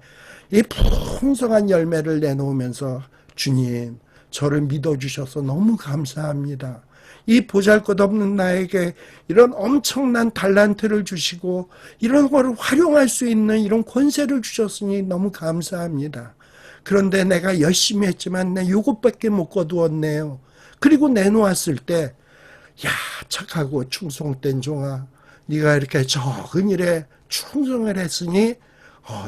Speaker 1: 이 풍성한 열매를 내놓으면서 주님 저를 믿어주셔서 너무 감사합니다. 이 보잘것없는 나에게 이런 엄청난 달란트를 주시고 이런 걸 활용할 수 있는 이런 권세를 주셨으니 너무 감사합니다. 그런데 내가 열심히 했지만 내 요것밖에 못 거두었네요. 그리고 내놓았을 때 야 착하고 충성된 종아 네가 이렇게 적은 일에 충성을 했으니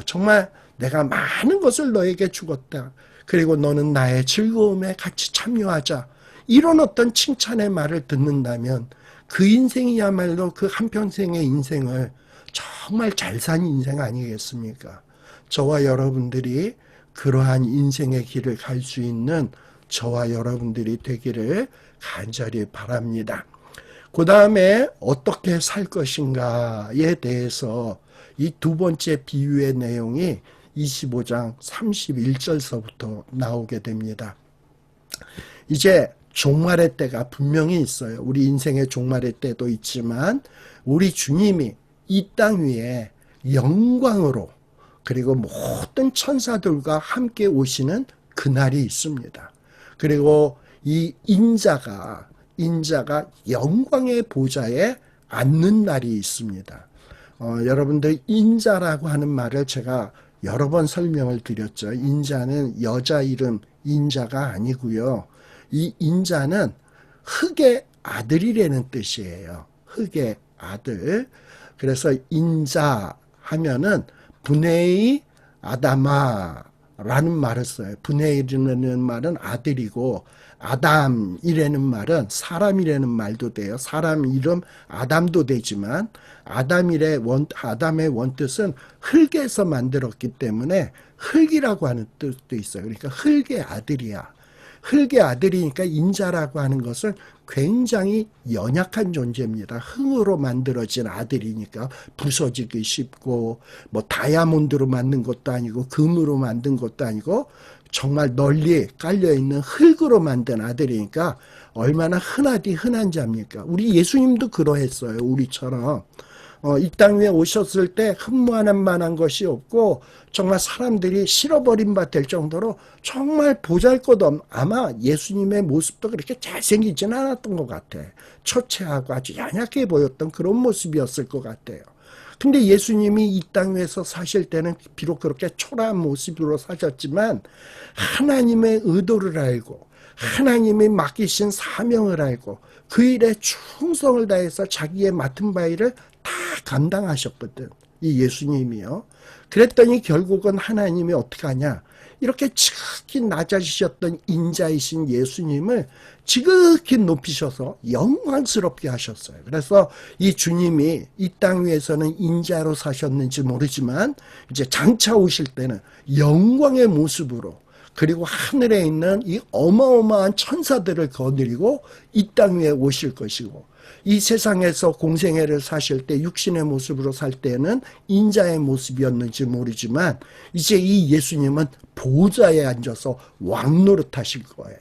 Speaker 1: 정말 내가 많은 것을 너에게 주었다. 그리고 너는 나의 즐거움에 같이 참여하자. 이런 어떤 칭찬의 말을 듣는다면 그 인생이야말로 그 한평생의 인생을 정말 잘 산 인생 아니겠습니까? 저와 여러분들이 그러한 인생의 길을 갈 수 있는 저와 여러분들이 되기를 간절히 바랍니다. 그 다음에 어떻게 살 것인가에 대해서 이 두 번째 비유의 내용이 25장 31절서부터 나오게 됩니다. 이제 종말의 때가 분명히 있어요. 우리 인생의 종말의 때도 있지만 우리 주님이 이 땅 위에 영광으로 그리고 모든 천사들과 함께 오시는 그날이 있습니다. 그리고 이 인자가 영광의 보좌에 앉는 날이 있습니다. 여러분들 인자라고 하는 말을 제가 여러 번 설명을 드렸죠. 인자는 여자 이름 인자가 아니고요. 이 인자는 흙의 아들이라는 뜻이에요. 흙의 아들. 그래서 인자 하면은 브네이 아다마라는 말을 써요. 브네이라는 말은 아들이고 아담이라는 말은 사람이라는 말도 돼요. 사람 이름 아담도 되지만 아담의 원뜻은 흙에서 만들었기 때문에 흙이라고 하는 뜻도 있어요. 그러니까 흙의 아들이야. 흙의 아들이니까 인자라고 하는 것은 굉장히 연약한 존재입니다. 흙으로 만들어진 아들이니까 부서지기 쉽고 뭐 다이아몬드로 만든 것도 아니고 금으로 만든 것도 아니고 정말 널리 깔려있는 흙으로 만든 아들이니까 얼마나 흔한 자입니까? 우리 예수님도 그러했어요. 우리처럼. 이 땅 위에 오셨을 때 흠모하는 만한 것이 없고 정말 사람들이 실어버린 바 될 정도로 정말 보잘것없는 아마 예수님의 모습도 그렇게 잘생기진 않았던 것 같아. 처체하고 아주 연약해 보였던 그런 모습이었을 것 같아요. 근데 예수님이 이 땅 위에서 사실 때는 비록 그렇게 초라한 모습으로 사셨지만 하나님의 의도를 알고 하나님이 맡기신 사명을 알고 그 일에 충성을 다해서 자기의 맡은 바 일을 다 감당하셨거든. 이 예수님이요. 그랬더니 결국은 하나님이 어떻게 하냐. 이렇게 지극히 낮아지셨던 인자이신 예수님을 지극히 높이셔서 영광스럽게 하셨어요. 그래서 이 주님이 이 땅 위에서는 인자로 사셨는지 모르지만 이제 장차 오실 때는 영광의 모습으로 그리고 하늘에 있는 이 어마어마한 천사들을 거느리고 이 땅 위에 오실 것이고 이 세상에서 공생애를 사실 때 육신의 모습으로 살 때는 인자의 모습이었는지 모르지만 이제 이 예수님은 보좌에 앉아서 왕노릇 하실 거예요.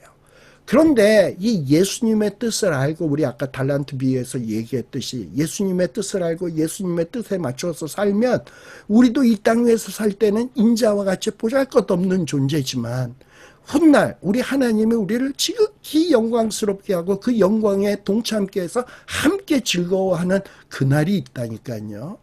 Speaker 1: 그런데 이 예수님의 뜻을 알고 우리 아까 달란트 비유에서 얘기했듯이 예수님의 뜻을 알고 예수님의 뜻에 맞춰서 살면 우리도 이 땅 위에서 살 때는 인자와 같이 보잘것없는 존재지만 훗날 우리 하나님이 우리를 지극히 영광스럽게 하고 그 영광에 동참케 해서 함께 즐거워하는 그날이 있다니까요.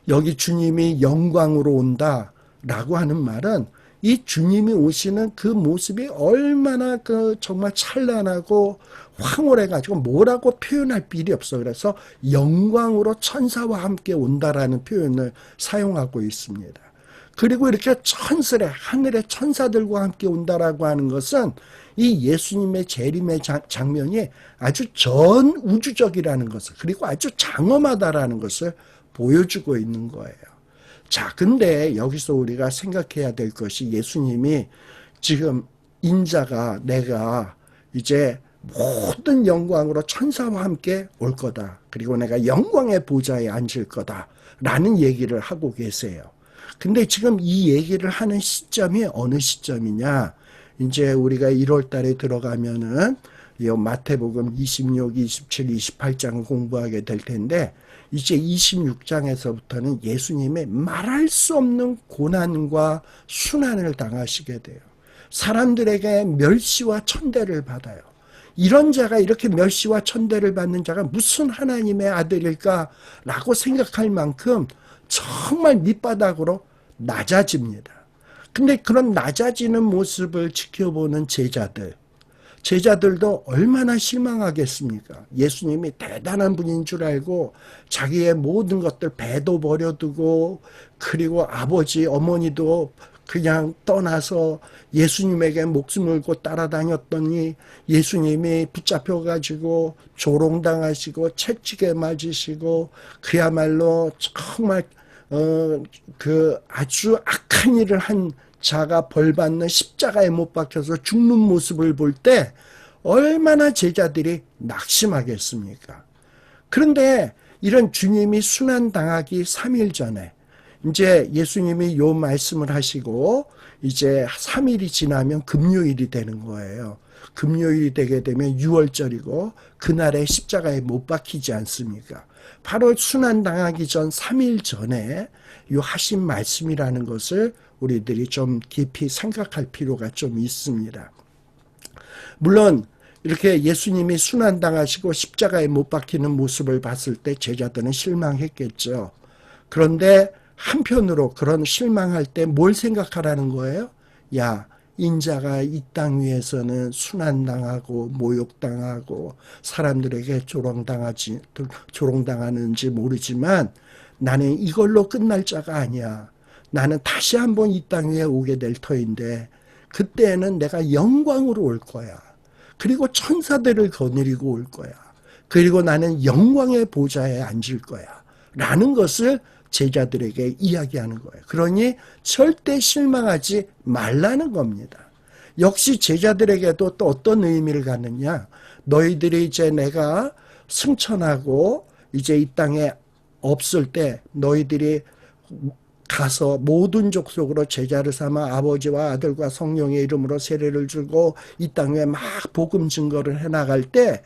Speaker 1: 여기 주님이 영광으로 온다라고 하는 말은 이 주님이 오시는 그 모습이 얼마나 그 정말 찬란하고 황홀해가지고 뭐라고 표현할 필요 없어. 그래서 영광으로 천사와 함께 온다라는 표현을 사용하고 있습니다. 그리고 이렇게 천스레 하늘의 천사들과 함께 온다라고 하는 것은 이 예수님의 재림의 장면이 아주 전 우주적이라는 것을 그리고 아주 장엄하다라는 것을 보여주고 있는 거예요. 자, 근데 여기서 우리가 생각해야 될 것이 예수님이 지금 인자가 내가 이제 모든 영광으로 천사와 함께 올 거다. 그리고 내가 영광의 보좌에 앉을 거다. 라는 얘기를 하고 계세요. 근데 지금 이 얘기를 하는 시점이 어느 시점이냐? 이제 우리가 1월 달에 들어가면은 이 마태복음 26, 27, 28장을 공부하게 될 텐데 이제 26장에서부터는 예수님의 말할 수 없는 고난과 순환을 당하시게 돼요. 사람들에게 멸시와 천대를 받아요. 이런 자가 이렇게 멸시와 천대를 받는 자가 무슨 하나님의 아들일까라고 생각할 만큼 정말 밑바닥으로 낮아집니다. 근데 그런 낮아지는 모습을 지켜보는 제자들도 얼마나 실망하겠습니까? 예수님이 대단한 분인 줄 알고 자기의 모든 것들 배도 버려두고 그리고 아버지 어머니도 그냥 떠나서 예수님에게 목숨 걸고 따라다녔더니 예수님이 붙잡혀가지고 조롱당하시고 채찍에 맞으시고 그야말로 정말 그 아주 악한 일을 한 자가 벌받는 십자가에 못 박혀서 죽는 모습을 볼 때 얼마나 제자들이 낙심하겠습니까? 그런데 이런 주님이 순환당하기 3일 전에 이제 예수님이 요 말씀을 하시고 이제 3일이 지나면 금요일이 되는 거예요. 금요일이 되게 되면 6월절이고 그날에 십자가에 못 박히지 않습니까? 바로 순환당하기 전 3일 전에 요 하신 말씀이라는 것을 우리들이 좀 깊이 생각할 필요가 좀 있습니다. 물론 이렇게 예수님이 순환당하시고 십자가에 못 박히는 모습을 봤을 때 제자들은 실망했겠죠. 그런데 한편으로 그런 실망할 때 뭘 생각하라는 거예요? 야, 인자가 이 땅 위에서는 순환당하고 모욕당하고 사람들에게 조롱당하는지 모르지만 나는 이걸로 끝날 자가 아니야. 나는 다시 한번 이 땅 위에 오게 될 터인데 그때는 내가 영광으로 올 거야. 그리고 천사들을 거느리고 올 거야. 그리고 나는 영광의 보좌에 앉을 거야. 라는 것을 제자들에게 이야기하는 거예요. 그러니 절대 실망하지 말라는 겁니다. 역시 제자들에게도 또 어떤 의미를 갖느냐. 너희들이 이제 내가 승천하고 이제 이 땅에 없을 때 너희들이 가서 모든 족속으로 제자를 삼아 아버지와 아들과 성령의 이름으로 세례를 주고 이 땅에 막 복음 증거를 해나갈 때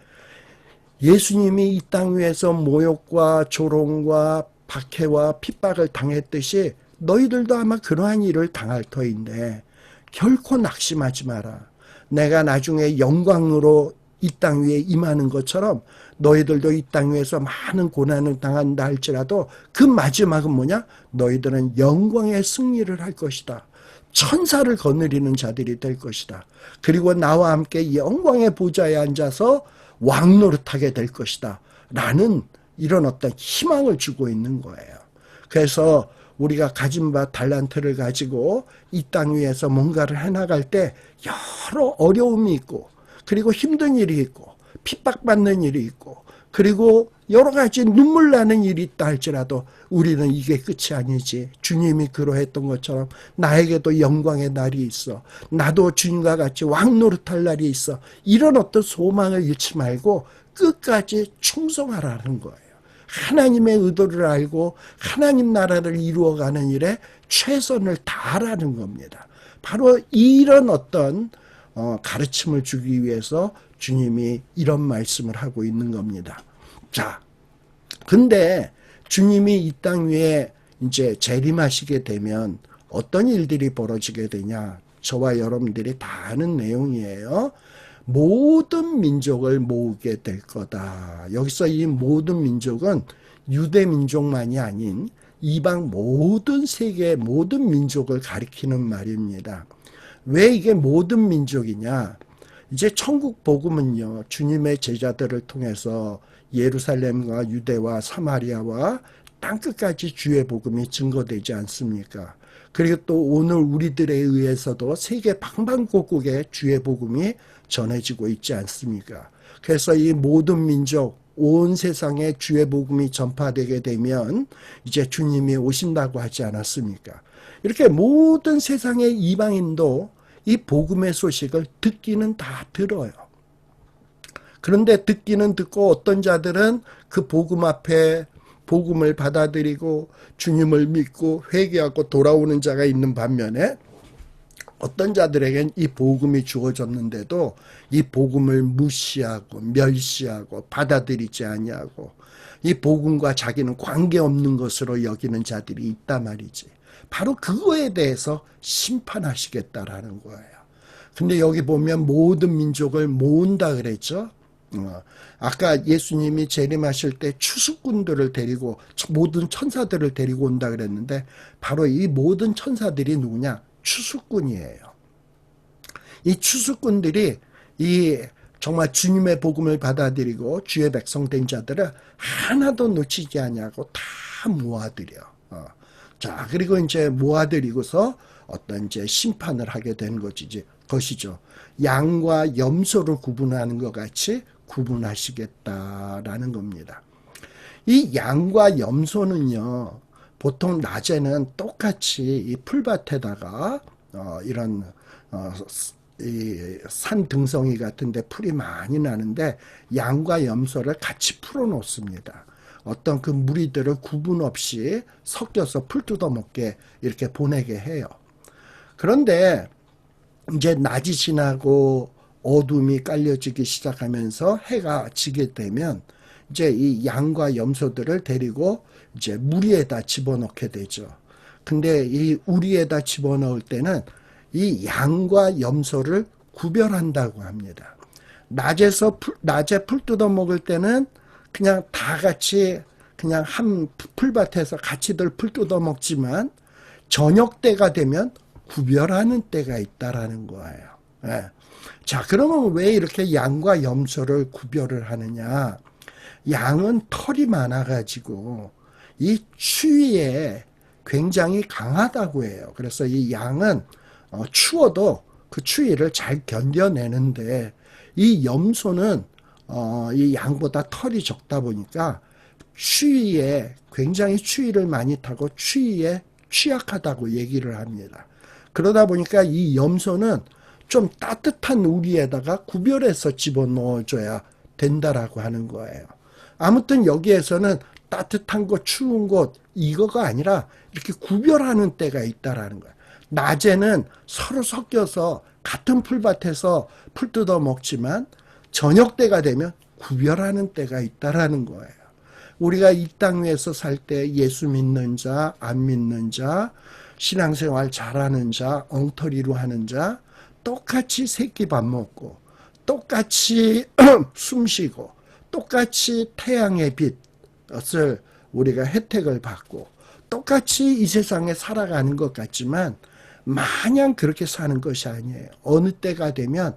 Speaker 1: 예수님이 이 땅 위에서 모욕과 조롱과 박해와 핍박을 당했듯이 너희들도 아마 그러한 일을 당할 터인데 결코 낙심하지 마라. 내가 나중에 영광으로 이 땅 위에 임하는 것처럼 너희들도 이 땅 위에서 많은 고난을 당한다 할지라도 그 마지막은 뭐냐? 너희들은 영광의 승리를 할 것이다. 천사를 거느리는 자들이 될 것이다. 그리고 나와 함께 영광의 보좌에 앉아서 왕노릇하게 될 것이다. 라는 이런 어떤 희망을 주고 있는 거예요. 그래서 우리가 가진 바 달란트를 가지고 이 땅 위에서 뭔가를 해나갈 때 여러 어려움이 있고, 그리고 힘든 일이 있고, 핍박받는 일이 있고, 그리고 여러 가지 눈물 나는 일이 있다 할지라도 우리는 이게 끝이 아니지. 주님이 그러했던 것처럼 나에게도 영광의 날이 있어. 나도 주님과 같이 왕 노릇할 날이 있어. 이런 어떤 소망을 잃지 말고 끝까지 충성하라는 거예요. 하나님의 의도를 알고 하나님 나라를 이루어가는 일에 최선을 다하라는 겁니다. 바로 이런 어떤 가르침을 주기 위해서 주님이 이런 말씀을 하고 있는 겁니다. 자, 근데 주님이 이 땅 위에 이제 재림하시게 되면 어떤 일들이 벌어지게 되냐? 저와 여러분들이 다 아는 내용이에요. 모든 민족을 모으게 될 거다. 여기서 이 모든 민족은 유대 민족만이 아닌 이방 모든 세계의 모든 민족을 가리키는 말입니다. 왜 이게 모든 민족이냐? 이제 천국 복음은요, 주님의 제자들을 통해서 예루살렘과 유대와 사마리아와 땅끝까지 주의 복음이 증거되지 않습니까? 그리고 또 오늘 우리들에 의해서도 세계 방방곡곡에 주의 복음이 전해지고 있지 않습니까? 그래서 이 모든 민족, 온 세상에 주의 복음이 전파되게 되면 이제 주님이 오신다고 하지 않았습니까? 이렇게 모든 세상의 이방인도 이 복음의 소식을 듣기는 다 들어요. 그런데 듣기는 듣고 어떤 자들은 그 복음 앞에 복음을 받아들이고 주님을 믿고 회개하고 돌아오는 자가 있는 반면에 어떤 자들에겐 이 복음이 주어졌는데도 이 복음을 무시하고 멸시하고 받아들이지 아니하고 이 복음과 자기는 관계없는 것으로 여기는 자들이 있단 말이지. 바로 그거에 대해서 심판하시겠다라는 거예요. 근데 여기 보면 모든 민족을 모은다 그랬죠. 아까 예수님이 재림하실 때 추수꾼들을 데리고 모든 천사들을 데리고 온다 그랬는데 바로 이 모든 천사들이 누구냐? 추수꾼이에요. 이 추수꾼들이 이 정말 주님의 복음을 받아들이고 주의 백성 된 자들을 하나도 놓치지 아니하고 다 모아들여. 자, 그리고 이제 모아들이고서 어떤 이제 심판을 하게 된 것이죠. 양과 염소를 구분하는 것 같이 구분하시겠다라는 겁니다. 이 양과 염소는요, 보통 낮에는 똑같이 이 풀밭에다가 이런 이 산 등성이 같은데 풀이 많이 나는데 양과 염소를 같이 풀어 놓습니다. 어떤 그 무리들을 구분 없이 섞여서 풀 뜯어 먹게 이렇게 보내게 해요. 그런데 이제 낮이 지나고 어둠이 깔려지기 시작하면서 해가 지게 되면 이제 이 양과 염소들을 데리고 이제 무리에다 집어넣게 되죠. 근데 이 우리에다 집어넣을 때는 이 양과 염소를 구별한다고 합니다. 낮에 풀 뜯어 먹을 때는 그냥 다 같이 그냥 한 풀밭에서 같이들 풀 뜯어 먹지만 저녁 때가 되면 구별하는 때가 있다라는 거예요. 예. 자, 그러면 왜 이렇게 양과 염소를 구별을 하느냐? 양은 털이 많아가지고 이 추위에 굉장히 강하다고 해요. 그래서 이 양은 추워도 그 추위를 잘 견뎌내는데 이 염소는 이 양보다 털이 적다 보니까 추위에 굉장히 추위를 많이 타고 추위에 취약하다고 얘기를 합니다. 그러다 보니까 이 염소는 좀 따뜻한 우리에다가 구별해서 집어넣어줘야 된다라고 하는 거예요. 아무튼 여기에서는 따뜻한 곳, 추운 곳 이거가 아니라 이렇게 구별하는 때가 있다라는 거예요. 낮에는 서로 섞여서 같은 풀밭에서 풀 뜯어 먹지만 저녁 때가 되면 구별하는 때가 있다라는 거예요. 우리가 이 땅 위에서 살 때 예수 믿는 자, 안 믿는 자, 신앙생활 잘하는 자, 엉터리로 하는 자 똑같이 새끼 밥 먹고 똑같이 숨 쉬고 똑같이 태양의 빛을 우리가 혜택을 받고 똑같이 이 세상에 살아가는 것 같지만 마냥 그렇게 사는 것이 아니에요. 어느 때가 되면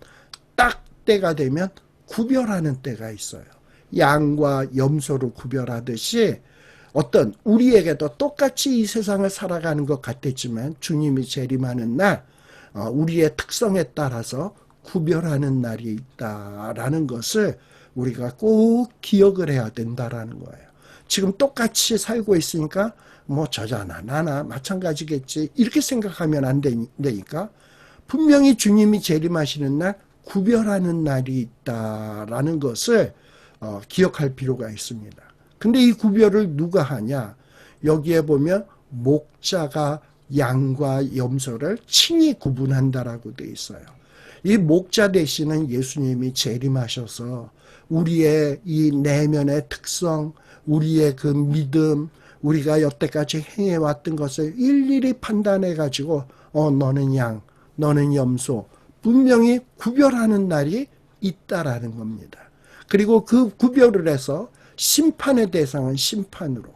Speaker 1: 딱 때가 되면 구별하는 때가 있어요. 양과 염소를 구별하듯이 어떤 우리에게도 똑같이 이 세상을 살아가는 것 같았지만 주님이 재림하는 날 우리의 특성에 따라서 구별하는 날이 있다라는 것을 우리가 꼭 기억을 해야 된다라는 거예요. 지금 똑같이 살고 있으니까 뭐 저자나 나나 마찬가지겠지 이렇게 생각하면 안 되니까 분명히 주님이 재림하시는 날 구별하는 날이 있다라는 것을 기억할 필요가 있습니다. 근데 이 구별을 누가 하냐? 여기에 보면 목자가 양과 염소를 친히 구분한다라고 돼 있어요. 이 목자 대신은 예수님이 재림하셔서 우리의 이 내면의 특성, 우리의 그 믿음, 우리가 여태까지 행해왔던 것을 일일이 판단해가지고 너는 양, 너는 염소 분명히 구별하는 날이 있다라는 겁니다. 그리고 그 구별을 해서 심판의 대상은 심판으로,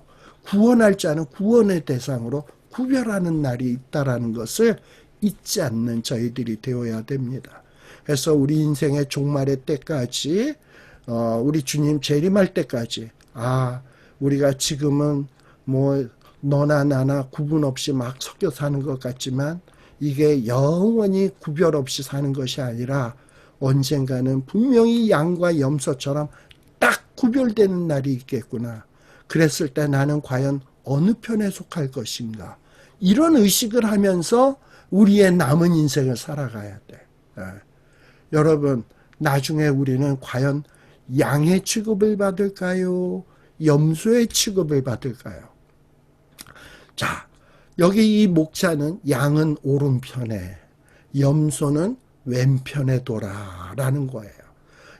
Speaker 1: 구원할 자는 구원의 대상으로 구별하는 날이 있다라는 것을 잊지 않는 저희들이 되어야 됩니다. 그래서 우리 인생의 종말의 때까지 우리 주님 재림할 때까지 우리가 지금은 뭐 너나 나나 구분 없이 막 섞여 사는 것 같지만 이게 영원히 구별 없이 사는 것이 아니라 언젠가는 분명히 양과 염소처럼 딱 구별되는 날이 있겠구나. 그랬을 때 나는 과연 어느 편에 속할 것인가. 이런 의식을 하면서 우리의 남은 인생을 살아가야 돼. 여러분, 나중에 우리는 과연 양의 취급을 받을까요? 염소의 취급을 받을까요? 자, 여기 이 목자는 양은 오른편에, 염소는 왼편에 둬라라는 거예요.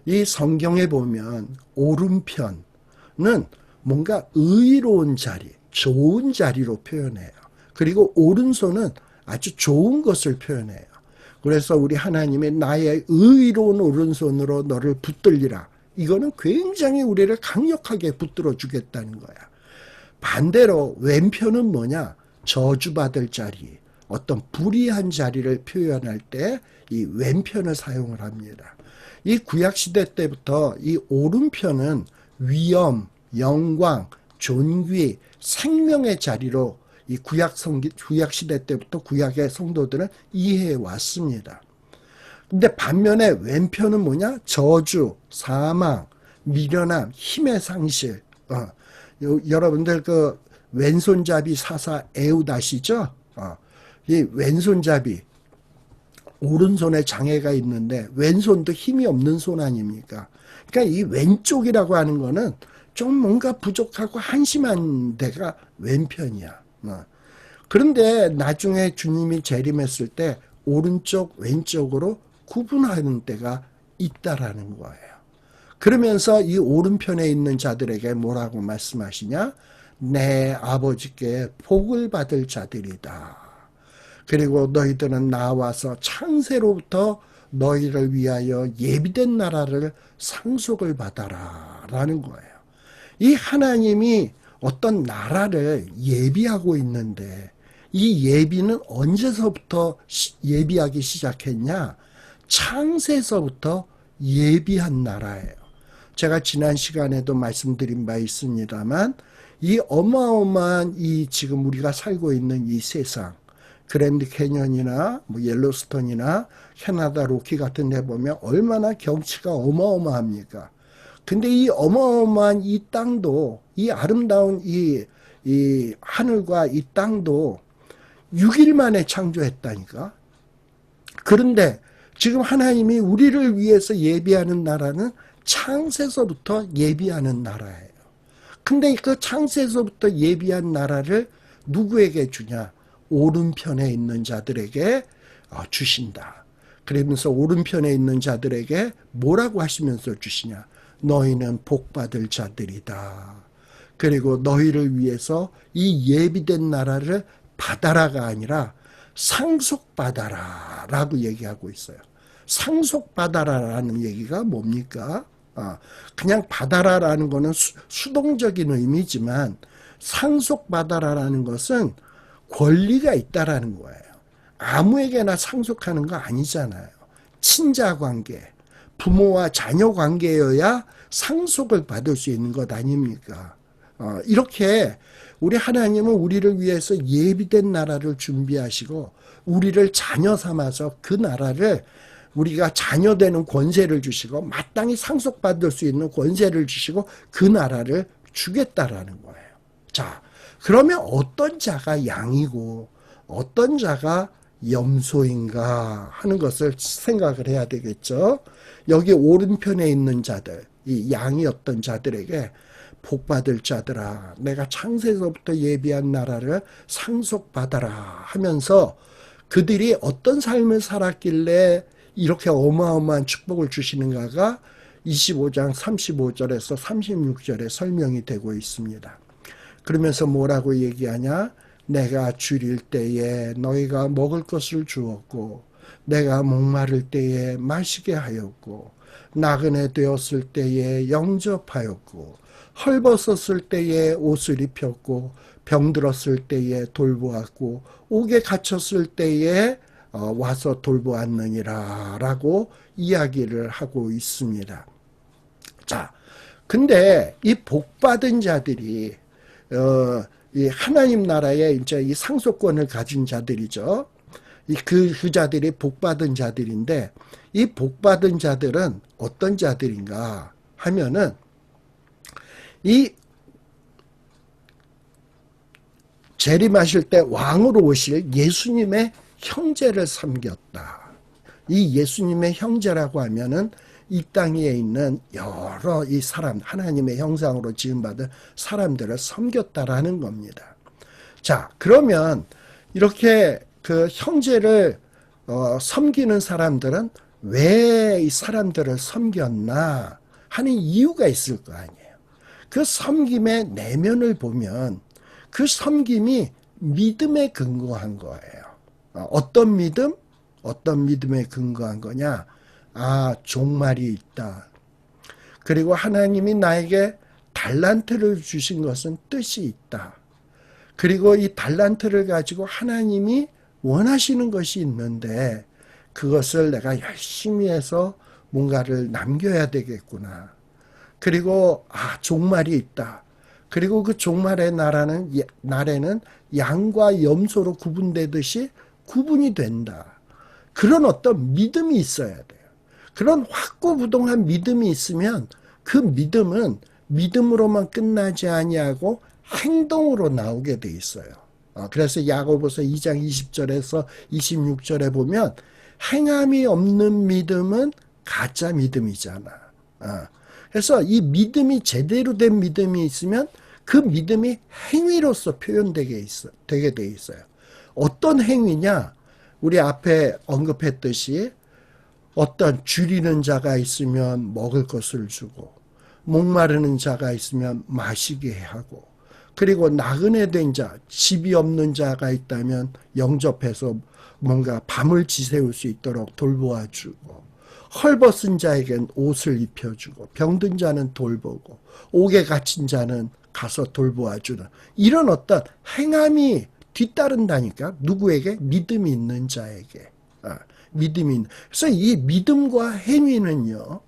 Speaker 1: 이 성경에 보면 오른편은 뭔가 의로운 자리, 좋은 자리로 표현해요. 그리고 오른손은 아주 좋은 것을 표현해요. 그래서 우리 하나님이 나의 의로운 오른손으로 너를 붙들리라. 이거는 굉장히 우리를 강력하게 붙들어 주겠다는 거야. 반대로 왼편은 뭐냐? 저주받을 자리, 어떤 불의한 자리를 표현할 때 이 왼편을 사용을 합니다. 이 구약시대 때부터 이 오른편은 위엄, 영광, 존귀, 생명의 자리로 이 구약시대 때부터 구약의 성도들은 이해해 왔습니다. 근데 반면에 왼편은 뭐냐? 저주, 사망, 미련함, 힘의 상실. 여러분들 그 왼손잡이 사사 에웃 아시죠? 이 왼손잡이 오른손에 장애가 있는데 왼손도 힘이 없는 손 아닙니까? 그러니까 이 왼쪽이라고 하는 거는 좀 뭔가 부족하고 한심한 데가 왼편이야. 그런데 나중에 주님이 재림했을 때 오른쪽 왼쪽으로 구분하는 때가 있다라는 거예요. 그러면서 이 오른편에 있는 자들에게 뭐라고 말씀하시냐? 내 아버지께 복을 받을 자들이다. 그리고 너희들은 나와서 창세로부터 너희를 위하여 예비된 나라를 상속을 받아라 라는 거예요. 이 하나님이 어떤 나라를 예비하고 있는데 이 예비는 언제서부터 예비하기 시작했냐? 창세에서부터 예비한 나라예요. 제가 지난 시간에도 말씀드린 바 있습니다만 이 어마어마한 이 지금 우리가 살고 있는 이 세상 그랜드 캐년이나 뭐 옐로스톤이나 캐나다 로키 같은 데 보면 얼마나 경치가 어마어마합니까? 근데 이 어마어마한 이 땅도 이 아름다운 이 하늘과 이 땅도 6일 만에 창조했다니까. 그런데 지금 하나님이 우리를 위해서 예비하는 나라는 창세서부터 예비하는 나라예요. 근데 그 창세서부터 예비한 나라를 누구에게 주냐? 오른편에 있는 자들에게 주신다. 그러면서 오른편에 있는 자들에게 뭐라고 하시면서 주시냐? 너희는 복받을 자들이다. 그리고 너희를 위해서 이 예비된 나라를 받아라가 아니라 상속받아라 라고 얘기하고 있어요. 상속받아라라는 얘기가 뭡니까? 그냥 받아라라는 거는 수동적인 의미지만 상속받아라라는 것은 권리가 있다라는 거예요. 아무에게나 상속하는 거 아니잖아요. 친자 관계, 부모와 자녀 관계여야 상속을 받을 수 있는 것 아닙니까? 이렇게 우리 하나님은 우리를 위해서 예비된 나라를 준비하시고 우리를 자녀 삼아서 그 나라를 우리가 자녀되는 권세를 주시고 마땅히 상속받을 수 있는 권세를 주시고 그 나라를 주겠다라는 거예요. 자, 그러면 어떤 자가 양이고 어떤 자가 염소인가 하는 것을 생각을 해야 되겠죠. 여기 오른편에 있는 자들, 이 양이었던 자들에게 복받을 자들아, 내가 창세에서부터 예비한 나라를 상속받아라 하면서 그들이 어떤 삶을 살았길래 이렇게 어마어마한 축복을 주시는가가 25장 35절에서 36절에 설명이 되고 있습니다. 그러면서 뭐라고 얘기하냐? 내가 줄일 때에 너희가 먹을 것을 주었고 내가 목마를 때에 마시게 하였고 나그네 되었을 때에 영접하였고 헐벗었을 때에 옷을 입혔고 병들었을 때에 돌보았고 옥에 갇혔을 때에 와서 돌보았느니라 라고 이야기를 하고 있습니다. 자, 근데 이 복받은 자들이 이 하나님 나라의 이제 이 상속권을 가진 자들이죠. 그 자들이 복받은 자들인데 이 복받은 자들은 어떤 자들인가 하면은 이 재림하실 때 왕으로 오실 예수님의 형제를 섬겼다. 이 예수님의 형제라고 하면은 이 땅에 있는 여러 이 사람, 하나님의 형상으로 지음받은 사람들을 섬겼다라는 겁니다. 자, 그러면 이렇게 그 형제를 섬기는 사람들은 왜 이 사람들을 섬겼나 하는 이유가 있을 거 아니에요. 그 섬김의 내면을 보면 그 섬김이 믿음에 근거한 거예요. 어떤 믿음? 어떤 믿음에 근거한 거냐? 종말이 있다. 그리고 하나님이 나에게 달란트를 주신 것은 뜻이 있다. 그리고 이 달란트를 가지고 하나님이 원하시는 것이 있는데 그것을 내가 열심히 해서 뭔가를 남겨야 되겠구나. 그리고 종말이 있다. 그리고 그 종말의 날에는 양과 염소로 구분되듯이 구분이 된다. 그런 어떤 믿음이 있어야 돼요. 그런 확고부동한 믿음이 있으면 그 믿음은 믿음으로만 끝나지 아니하고 행동으로 나오게 돼 있어요. 그래서 야고보서 2장 20절에서 26절에 보면 행함이 없는 믿음은 가짜 믿음이잖아. 그래서 이 믿음이 제대로 된 믿음이 있으면 그 믿음이 행위로서 표현되게 돼 있어요. 어떤 행위냐? 우리 앞에 언급했듯이 어떤 줄이는 자가 있으면 먹을 것을 주고 목마르는 자가 있으면 마시게 하고 그리고 나그네 된 자, 집이 없는 자가 있다면 영접해서 뭔가 밤을 지새울 수 있도록 돌보아 주고 헐벗은 자에겐 옷을 입혀주고 병든 자는 돌보고 옥에 갇힌 자는 가서 돌보아 주는 이런 어떤 행함이 뒤따른다니까. 누구에게? 믿음이 있는 자에게. 그래서 이 믿음과 행위는요,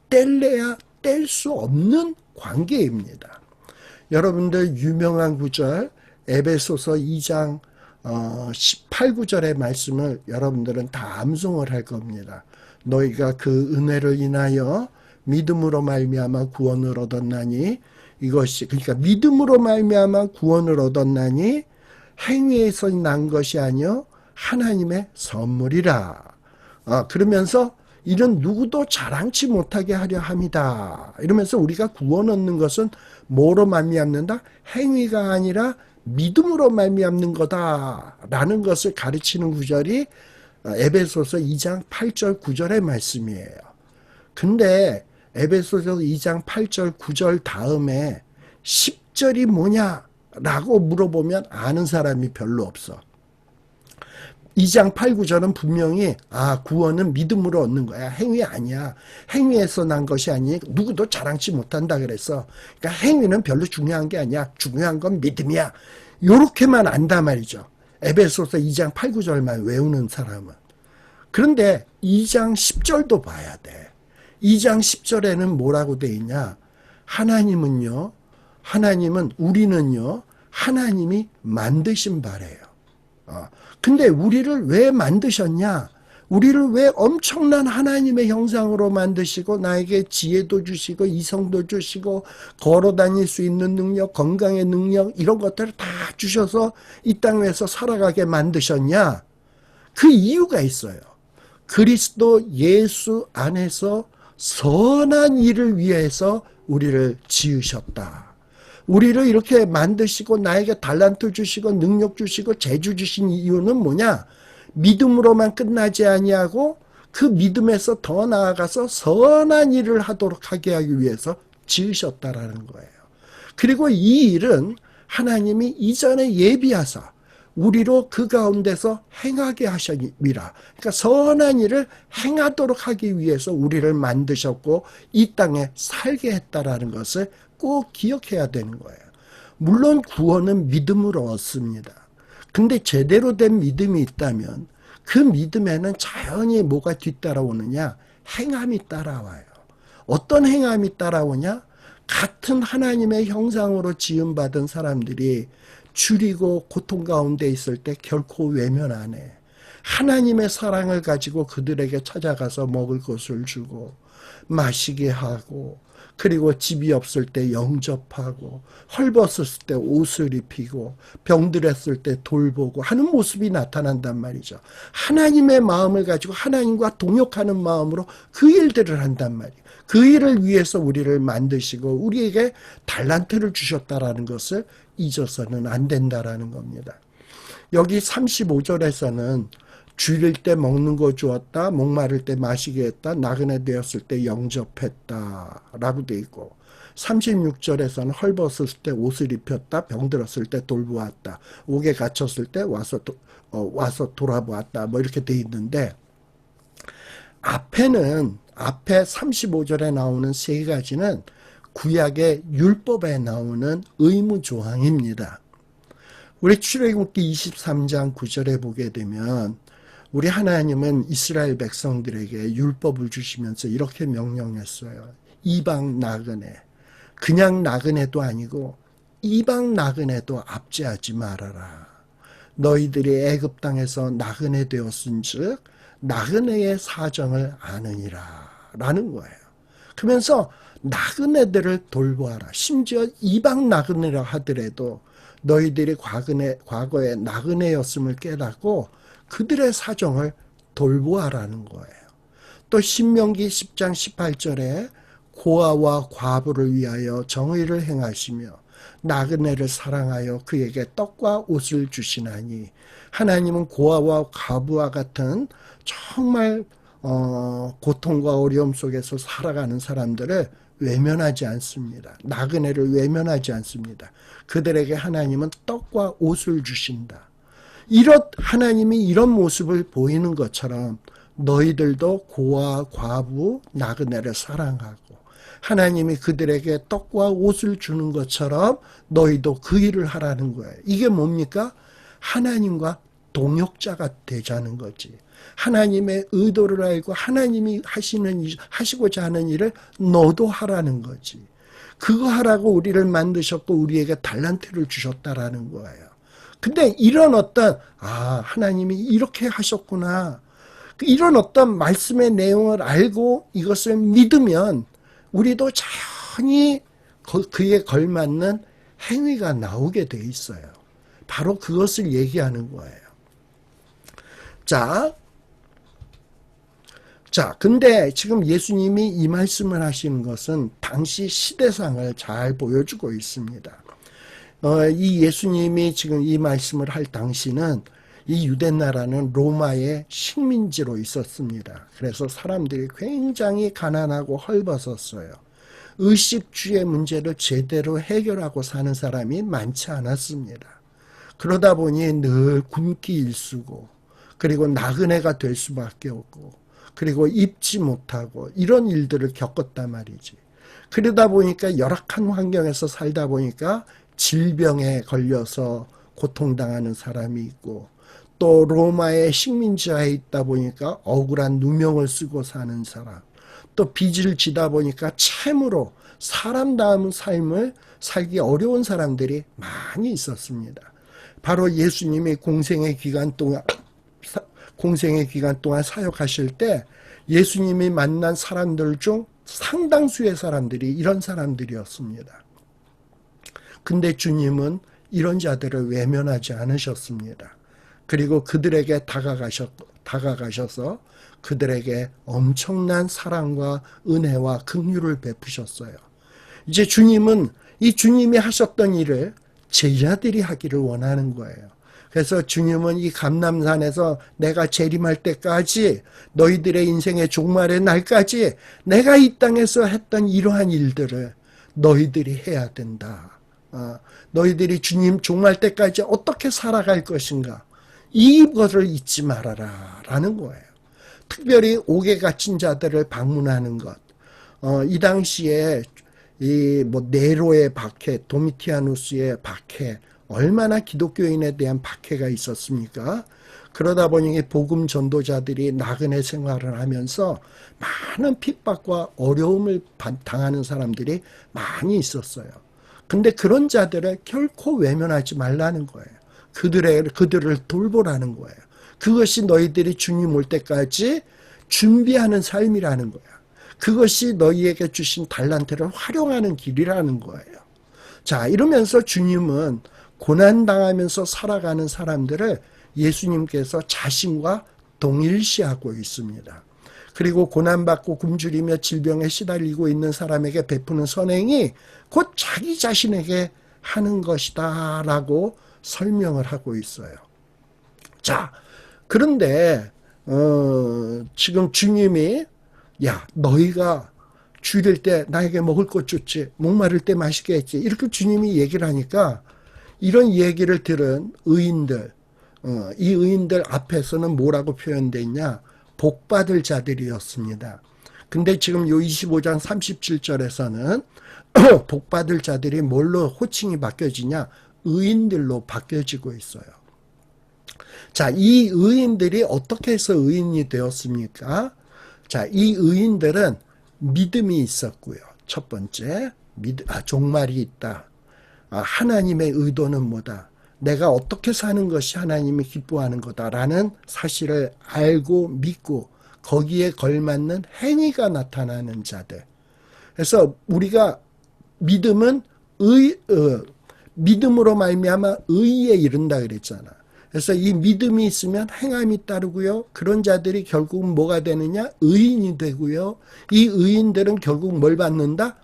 Speaker 1: 뗄래야 뗄 수 없는 관계입니다. 여러분들 유명한 구절 에베소서 2장 18, 9절의 말씀을 여러분들은 다 암송을 할 겁니다. 너희가 그 은혜를 인하여 믿음으로 말미암아 구원을 얻었나니 이것이 그러니까 믿음으로 말미암아 구원을 얻었나니 행위에서 난 것이 아니요 하나님의 선물이라. 그러면서 이런 누구도 자랑치 못하게 하려 함이다. 이러면서 우리가 구원 얻는 것은 뭐로 말미암는다? 행위가 아니라 믿음으로 말미암는 거다라는 것을 가르치는 구절이 에베소서 2장 8절 9절의 말씀이에요. 근데 에베소서 2장 8절 9절 다음에 10절이 뭐냐라고 물어보면 아는 사람이 별로 없어. 2장 8, 9절은 분명히 구원은 믿음으로 얻는 거야. 행위 아니야. 행위에서 난 것이 아니 누구도 자랑치 못한다 그랬어. 그러니까 행위는 별로 중요한 게 아니야. 중요한 건 믿음이야. 요렇게만 안단 말이죠. 에베소서 2장 8, 9절만 외우는 사람은. 그런데 2장 10절도 봐야 돼. 2장 10절에는 뭐라고 돼 있냐? 우리는요, 하나님이 만드신 바래요. 근데 우리를 왜 만드셨냐? 우리를 왜 엄청난 하나님의 형상으로 만드시고 나에게 지혜도 주시고 이성도 주시고 걸어 다닐 수 있는 능력, 건강의 능력 이런 것들을 다 주셔서 이 땅에서 살아가게 만드셨냐? 그 이유가 있어요. 그리스도 예수 안에서 선한 일을 위해서 우리를 지으셨다. 우리를 이렇게 만드시고 나에게 달란트 주시고 능력 주시고 재주 주신 이유는 뭐냐? 믿음으로만 끝나지 아니하고 그 믿음에서 더 나아가서 선한 일을 하게 하기 위해서 지으셨다라는 거예요. 그리고 이 일은 하나님이 이전에 예비하사 우리로 그 가운데서 행하게 하셨습니다. 그러니까 선한 일을 행하도록 하기 위해서 우리를 만드셨고 이 땅에 살게 했다라는 것을 꼭 기억해야 되는 거예요. 물론 구원은 믿음으로 얻습니다. 근데 제대로 된 믿음이 있다면 그 믿음에는 자연히 뭐가 뒤따라오느냐? 행함이 따라와요. 어떤 행함이 따라오냐? 같은 하나님의 형상으로 지음받은 사람들이 줄이고 고통 가운데 있을 때 결코 외면 안 해. 하나님의 사랑을 가지고 그들에게 찾아가서 먹을 것을 주고 마시게 하고 그리고 집이 없을 때 영접하고 헐벗었을 때 옷을 입히고 병들었을 때 돌보고 하는 모습이 나타난단 말이죠. 하나님의 마음을 가지고 하나님과 동역하는 마음으로 그 일들을 한단 말이에요. 그 일을 위해서 우리를 만드시고 우리에게 달란트를 주셨다라는 것을 잊어서는 안 된다라는 겁니다. 여기 35절에서는 줄일 때 먹는 거 주었다, 목마를 때 마시게 했다, 나그네 되었을 때 영접했다 라고 돼 있고 36절에서는 헐벗을 때 옷을 입혔다, 병들었을 때 돌보았다, 옥에 갇혔을 때 와서 돌아보았다 뭐 이렇게 돼 있는데 앞에 35절에 나오는 세 가지는 구약의 율법에 나오는 의무조항입니다. 우리 출애굽기 23장 9절에 보게 되면 우리 하나님은 이스라엘 백성들에게 율법을 주시면서 이렇게 명령했어요. 이방 나그네, 그냥 나그네도 아니고 이방 나그네도 압제하지 말아라. 너희들이 애굽 땅에서 나그네 되었은즉 나그네의 사정을 아느니라 라는 거예요. 그러면서 나그네들을 돌보아라. 심지어 이방 나그네라 하더라도 너희들이 과거에 나그네였음을 깨닫고 그들의 사정을 돌보아라는 거예요. 또 신명기 10장 18절에 고아와 과부를 위하여 정의를 행하시며 나그네를 사랑하여 그에게 떡과 옷을 주시나니 하나님은 고아와 과부와 같은 정말 고통과 어려움 속에서 살아가는 사람들을 외면하지 않습니다. 나그네를 외면하지 않습니다. 그들에게 하나님은 떡과 옷을 주신다. 하나님이 이런 모습을 보이는 것처럼 너희들도 고아, 과부, 나그네를 사랑하고 하나님이 그들에게 떡과 옷을 주는 것처럼 너희도 그 일을 하라는 거예요. 이게 뭡니까? 하나님과 동역자가 되자는 거지. 하나님의 의도를 알고 하나님이 하시고자 하는 일을 너도 하라는 거지. 그거 하라고 우리를 만드셨고 우리에게 달란트를 주셨다라는 거예요. 근데 이런 하나님이 이렇게 하셨구나. 이런 어떤 말씀의 내용을 알고 이것을 믿으면 우리도 자연히 그에 걸맞는 행위가 나오게 돼 있어요. 바로 그것을 얘기하는 거예요. 근데 지금 예수님이 이 말씀을 하시는 것은 당시 시대상을 잘 보여주고 있습니다. 이 예수님이 지금 이 말씀을 할 당시는 이 유대나라는 로마의 식민지로 있었습니다. 그래서 사람들이 굉장히 가난하고 헐벗었어요. 의식주의 문제를 제대로 해결하고 사는 사람이 많지 않았습니다. 그러다 보니 늘 굶기 일쑤고 그리고 나그네가 될 수밖에 없고, 그리고 입지 못하고 이런 일들을 겪었단 말이지. 그러다 보니까 열악한 환경에서 살다 보니까 질병에 걸려서 고통당하는 사람이 있고, 또 로마의 식민지하에 있다 보니까 억울한 누명을 쓰고 사는 사람, 또 빚을 지다 보니까 참으로 사람다운 삶을 살기 어려운 사람들이 많이 있었습니다. 바로 예수님이 공생의 기간 동안 사역하실 때 예수님이 만난 사람들 중 상당수의 사람들이 이런 사람들이었습니다. 근데 주님은 이런 자들을 외면하지 않으셨습니다. 그리고 그들에게 다가가셔서 그들에게 엄청난 사랑과 은혜와 긍휼을 베푸셨어요. 이제 주님은 이 주님이 하셨던 일을 제자들이 하기를 원하는 거예요. 그래서 주님은 이 감람산에서 내가 재림할 때까지, 너희들의 인생의 종말의 날까지 내가 이 땅에서 했던 이러한 일들을 너희들이 해야 된다. 너희들이 주님 종말 때까지 어떻게 살아갈 것인가, 이것을 잊지 말아라 라는 거예요. 특별히 옥에 갇힌 자들을 방문하는 것. 이 당시에 네로의 박해, 도미티아누스의 박해, 얼마나 기독교인에 대한 박해가 있었습니까? 그러다 보니 복음 전도자들이 나그네 생활을 하면서 많은 핍박과 어려움을 당하는 사람들이 많이 있었어요. 근데 그런 자들을 결코 외면하지 말라는 거예요. 그들을 돌보라는 거예요. 그것이 너희들이 주님 올 때까지 준비하는 삶이라는 거야. 그것이 너희에게 주신 달란트를 활용하는 길이라는 거예요. 자, 이러면서 주님은 고난당하면서 살아가는 사람들을 예수님께서 자신과 동일시하고 있습니다. 그리고 고난받고 굶주리며 질병에 시달리고 있는 사람에게 베푸는 선행이 곧 자기 자신에게 하는 것이다 라고 설명을 하고 있어요. 자, 그런데 지금 주님이 너희가 줄일 때 나에게 먹을 것 줬지, 목마를 때 마시게 했지, 이렇게 주님이 얘기를 하니까 이런 얘기를 들은 의인들, 이 의인들 앞에서는 뭐라고 표현되어 있냐? 복받을 자들이었습니다. 근데 지금 요 25장 37절에서는 복받을 자들이 뭘로 호칭이 바뀌어지냐? 의인들로 바뀌어지고 있어요. 자, 이 의인들이 어떻게 해서 의인이 되었습니까? 자, 이 의인들은 믿음이 있었고요. 첫 번째, 종말이 있다. 하나님의 의도는 뭐다? 내가 어떻게 사는 것이 하나님이 기뻐하는 거다라는 사실을 알고 믿고 거기에 걸맞는 행위가 나타나는 자들. 그래서 우리가 믿음은 믿음으로 말미암아 의에 이른다 그랬잖아. 그래서 이 믿음이 있으면 행함이 따르고요. 그런 자들이 결국은 뭐가 되느냐? 의인이 되고요. 이 의인들은 결국 뭘 받는다?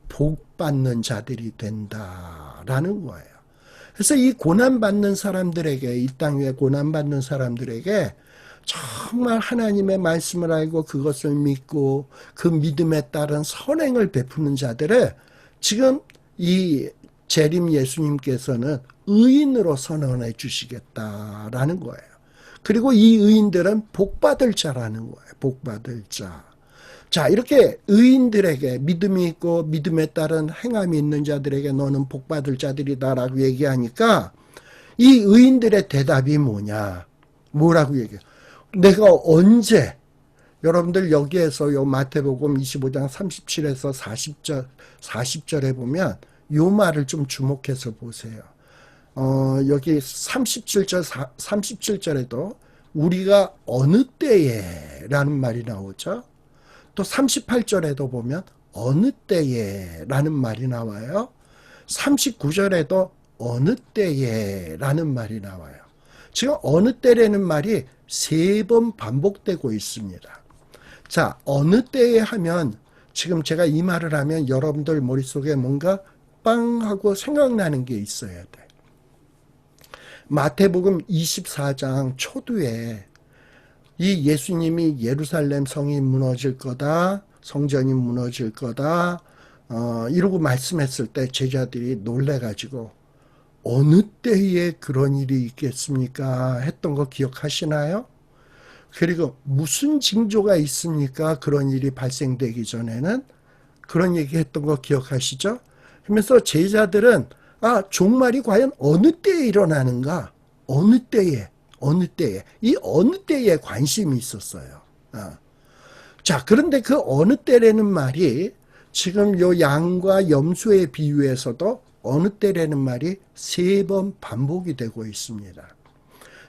Speaker 1: 복 받는 자들이 된다라는 거예요. 그래서 이 고난받는 사람들에게, 이 땅 위에 고난받는 사람들에게 정말 하나님의 말씀을 알고 그것을 믿고 그 믿음에 따른 선행을 베푸는 자들을 지금 이 재림 예수님께서는 의인으로 선언해 주시겠다라는 거예요. 그리고 이 의인들은 복받을 자라는 거예요. 복받을 자. 자, 이렇게 의인들에게 믿음이 있고 믿음에 따른 행함이 있는 자들에게 너는 복받을 자들이다라고 얘기하니까 이 의인들의 대답이 뭐냐? 뭐라고 얘기해요? 내가 언제, 여러분들 여기에서 요 마태복음 25장 37에서 40절에 보면 요 말을 좀 주목해서 보세요. 여기 37절에도 우리가 어느 때에 라는 말이 나오죠. 또 38절에도 보면 어느 때에 라는 말이 나와요. 39절에도 어느 때에 라는 말이 나와요. 지금 어느 때라는 말이 3번 반복되고 있습니다. 자, 어느 때에 하면, 지금 제가 이 말을 하면 여러분들 머릿속에 뭔가 빵 하고 생각나는 게 있어야 돼. 마태복음 24장 초두에 이 예수님이 예루살렘 성이 무너질 거다, 성전이 무너질 거다, 이러고 말씀했을 때 제자들이 놀래가지고 어느 때에 그런 일이 있겠습니까? 했던 거 기억하시나요? 그리고 무슨 징조가 있으니까 그런 일이 발생되기 전에는 그런 얘기했던 거 기억하시죠? 그러면서 제자들은 종말이 과연 어느 때에 일어나는가? 어느 때에 이 어느 때에 관심이 있었어요. 자, 그런데 그 어느 때라는 말이 지금 요 양과 염소의 비유에서도 어느 때라는 말이 3번 반복이 되고 있습니다.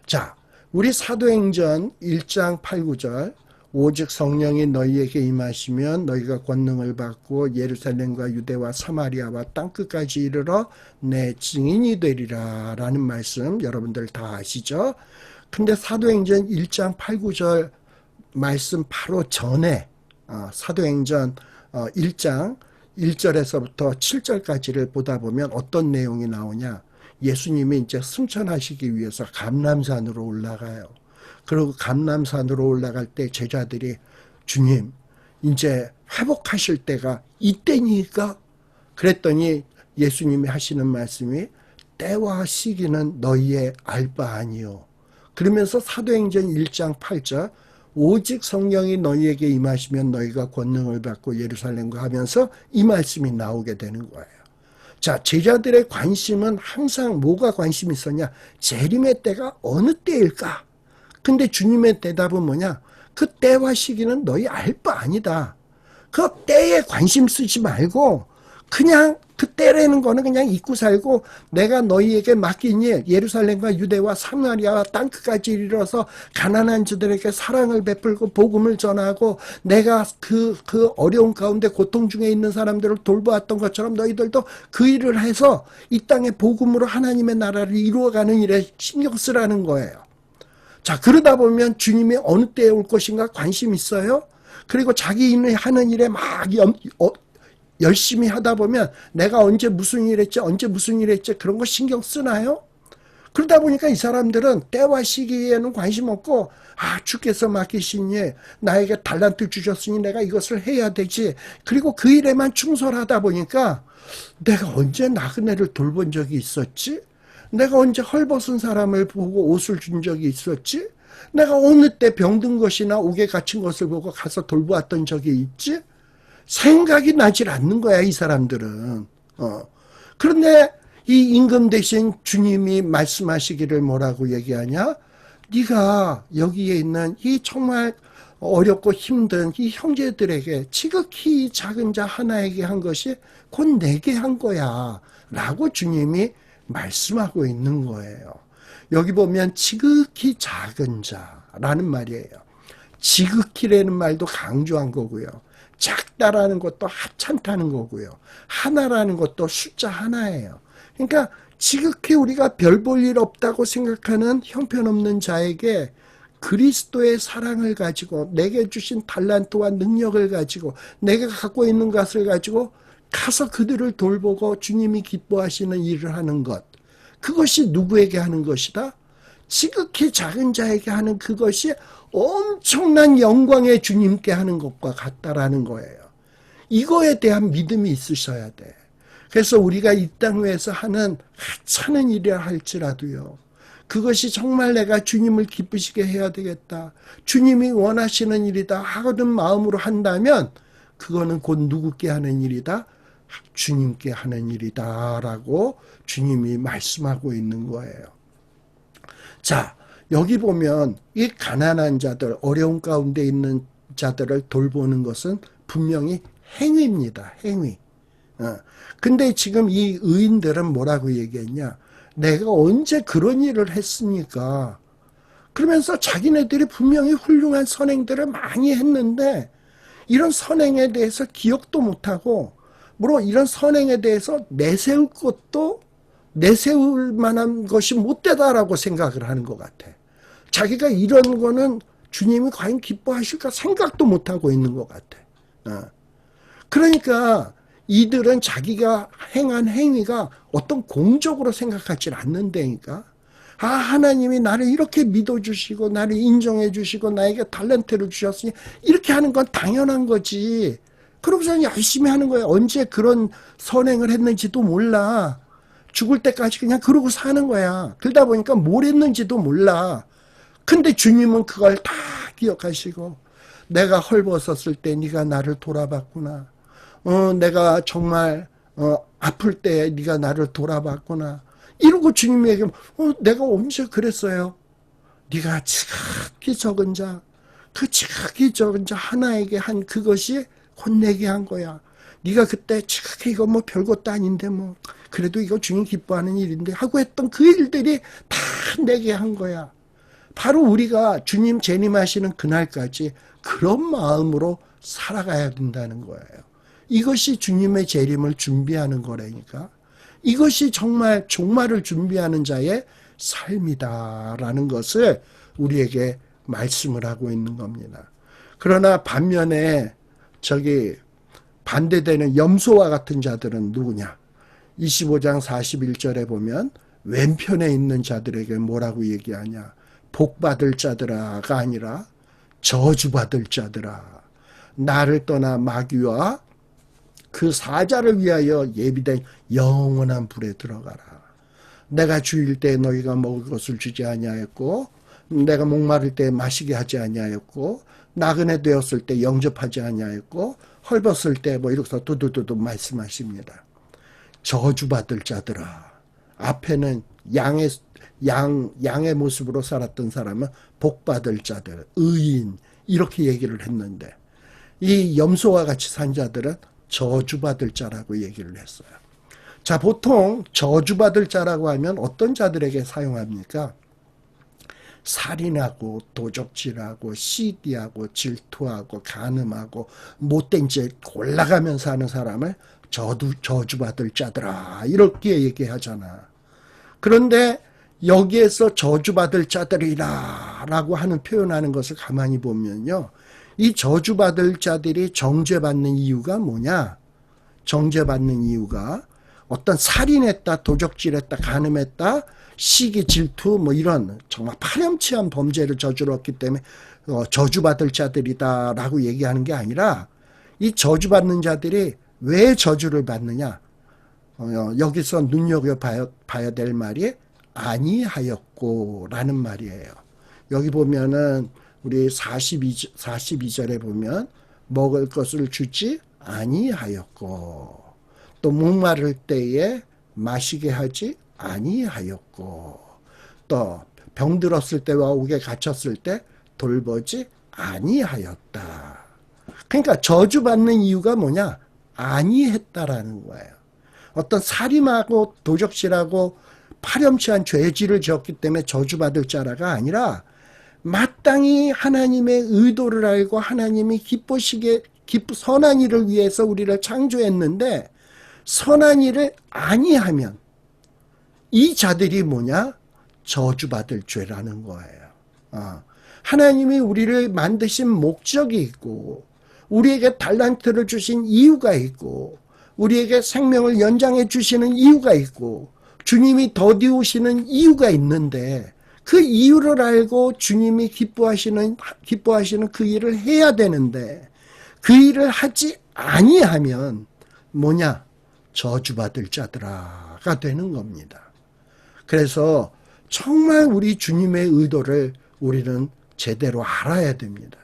Speaker 1: 자, 우리 사도행전 1장 8, 9절 오직 성령이 너희에게 임하시면 너희가 권능을 받고 예루살렘과 유대와 사마리아와 땅끝까지 이르러 내 증인이 되리라 라는 말씀 여러분들 다 아시죠? 근데 사도행전 1장 8, 9절 말씀 바로 전에 사도행전 1장 1절에서부터 7절까지를 보다 보면 어떤 내용이 나오냐. 예수님이 이제 승천하시기 위해서 감람산으로 올라가요. 그리고 감람산으로 올라갈 때 제자들이 주님 이제 회복하실 때가 이때니까 그랬더니 예수님이 하시는 말씀이 때와 시기는 너희의 알 바 아니요. 그러면서 사도행전 1장 8절 오직 성령이 너희에게 임하시면 너희가 권능을 받고 예루살렘과 하면서 이 말씀이 나오게 되는 거예요. 자, 제자들의 관심은 항상 뭐가 관심이 있었냐? 재림의 때가 어느 때일까? 근데 주님의 대답은 뭐냐? 그 때와 시기는 너희 알 바 아니다. 그 때에 관심 쓰지 말고 그냥 그 때라는 거는 그냥 잊고 살고 내가 너희에게 맡긴 일 예루살렘과 유대와 사마리아와 땅끝까지 이르러서 가난한 자들에게 사랑을 베풀고 복음을 전하고 내가 그 어려운 가운데 고통 중에 있는 사람들을 돌보았던 것처럼 너희들도 그 일을 해서 이 땅의 복음으로 하나님의 나라를 이루어가는 일에 신경 쓰라는 거예요. 자, 그러다 보면 주님이 어느 때에 올 것인가 관심 있어요? 그리고 자기 하는 일에 막 열심히 하다 보면 내가 언제 무슨 일 했지 그런 거 신경 쓰나요? 그러다 보니까 이 사람들은 때와 시기에는 관심 없고 주께서 맡기신 일 나에게 달란트 주셨으니 내가 이것을 해야 되지. 그리고 그 일에만 충성하다 보니까 내가 언제 나그네를 돌본 적이 있었지? 내가 언제 헐벗은 사람을 보고 옷을 준 적이 있었지? 내가 어느 때 병든 것이나 옥에 갇힌 것을 보고 가서 돌보았던 적이 있지? 생각이 나질 않는 거야, 이 사람들은. 그런데 이 임금 대신 주님이 말씀하시기를 뭐라고 얘기하냐? 네가 여기에 있는 이 정말 어렵고 힘든 이 형제들에게 지극히 작은 자 하나에게 한 것이 곧 내게 한 거야 라고 주님이 말씀하고 있는 거예요. 여기 보면 지극히 작은 자라는 말이에요. 지극히라는 말도 강조한 거고요. 작다라는 것도 하찮다는 거고요. 하나라는 것도 숫자 하나예요. 그러니까 지극히 우리가 별 볼 일 없다고 생각하는 형편없는 자에게 그리스도의 사랑을 가지고 내게 주신 달란트와 능력을 가지고 내가 갖고 있는 것을 가지고 가서 그들을 돌보고 주님이 기뻐하시는 일을 하는 것. 그것이 누구에게 하는 것이다? 지극히 작은 자에게 하는 그것이 엄청난 영광의 주님께 하는 것과 같다라는 거예요. 이거에 대한 믿음이 있으셔야 돼. 그래서 우리가 이 땅 위에서 하는 하찮은 일이라 할지라도요. 그것이 정말 내가 주님을 기쁘시게 해야 되겠다. 주님이 원하시는 일이다 하거든 마음으로 한다면 그거는 곧 누구께 하는 일이다? 주님께 하는 일이다 라고 주님이 말씀하고 있는 거예요. 자, 여기 보면 이 가난한 자들, 어려운 가운데 있는 자들을 돌보는 것은 분명히 행위입니다. 행위. 근데 지금 이 의인들은 뭐라고 얘기했냐? 내가 언제 그런 일을 했습니까? 그러면서 자기네들이 분명히 훌륭한 선행들을 많이 했는데 이런 선행에 대해서 기억도 못하고 물론 이런 선행에 대해서 내세울 것도 내세울 만한 것이 못되다라고 생각을 하는 것 같아. 자기가 이런 거는 주님이 과연 기뻐하실까 생각도 못하고 있는 것 같아. 그러니까 이들은 자기가 행한 행위가 어떤 공적으로 생각하지 않는다니까. 하나님이 나를 이렇게 믿어주시고 나를 인정해 주시고 나에게 달란트를 주셨으니 이렇게 하는 건 당연한 거지. 그러고서 열심히 하는 거야. 언제 그런 선행을 했는지도 몰라. 죽을 때까지 그냥 그러고 사는 거야. 그러다 보니까 뭘 했는지도 몰라. 근데 주님은 그걸 다 기억하시고, 내가 헐벗었을 때 네가 나를 돌아봤구나. 내가 정말 아플 때 네가 나를 돌아봤구나. 이러고 주님에게 내가 언제 그랬어요? 네가 지극히 적은 자, 그 지극히 적은 자 하나에게 한 그것이 곧 내게 한 거야. 네가 그때 지극히 이거 뭐 별것도 아닌데 뭐 그래도 이거 주님 기뻐하는 일인데 하고 했던 그 일들이 다 내게 한 거야. 바로 우리가 주님 재림하시는 그날까지 그런 마음으로 살아가야 된다는 거예요. 이것이 주님의 재림을 준비하는 거라니까. 이것이 정말 종말을 준비하는 자의 삶이다라는 것을 우리에게 말씀을 하고 있는 겁니다. 그러나 반면에 반대되는 염소와 같은 자들은 누구냐? 25장 41절에 보면 왼편에 있는 자들에게 뭐라고 얘기하냐? 복받을 자들아가 아니라 저주받을 자들아. 나를 떠나 마귀와 그 사자를 위하여 예비된 영원한 불에 들어가라. 내가 주일 때 너희가 먹을 것을 주지 아니하였고 내가 목마를 때 마시게 하지 아니하였고 나그네 되었을 때 영접하지 아니하였고 헐벗을 때 뭐 이렇게 두두두두 말씀하십니다. 저주받을 자들아. 앞에는 양의 모습으로 살았던 사람은 복받을 자들, 의인 이렇게 얘기를 했는데 이 염소와 같이 산 자들은 저주받을 자라고 얘기를 했어요. 자, 보통 저주받을 자라고 하면 어떤 자들에게 사용합니까? 살인하고 도적질하고 시기하고 질투하고 간음하고 못된 짓 골라가면서 하는 사람을 저주받을 자들아 이렇게 얘기하잖아. 그런데 여기에서 저주받을 자들이라 라고 하는 표현하는 것을 가만히 보면요. 이 저주받을 자들이 정죄받는 이유가 뭐냐? 정죄받는 이유가 어떤 살인했다, 도적질했다, 간음했다, 시기, 질투 뭐 이런 정말 파렴치한 범죄를 저질렀기 때문에 저주받을 자들이다 라고 얘기하는 게 아니라 이 저주받는 자들이 왜 저주를 받느냐? 여기서 눈여겨봐야 될 말이 아니하였고 라는 말이에요. 여기 보면은 우리 42절에 보면 먹을 것을 주지 아니하였고 또 목마를 때에 마시게 하지 아니하였고 또 병들었을 때와 옥에 갇혔을 때 돌보지 아니하였다. 그러니까 저주받는 이유가 뭐냐? 아니했다라는 거예요. 어떤 살인하고 도적질하고 파렴치한 죄질을 지었기 때문에 저주받을 자라가 아니라 마땅히 하나님의 의도를 알고 하나님이 선한 일을 위해서 우리를 창조했는데 선한 일을 아니하면 이 자들이 뭐냐? 저주받을 죄라는 거예요. 하나님이 우리를 만드신 목적이 있고 우리에게 달란트를 주신 이유가 있고 우리에게 생명을 연장해 주시는 이유가 있고 주님이 더디우시는 이유가 있는데 그 이유를 알고 주님이 기뻐하시는 그 일을 해야 되는데 그 일을 하지 아니하면 뭐냐? 저주받을 자들아가 되는 겁니다. 그래서 정말 우리 주님의 의도를 우리는 제대로 알아야 됩니다.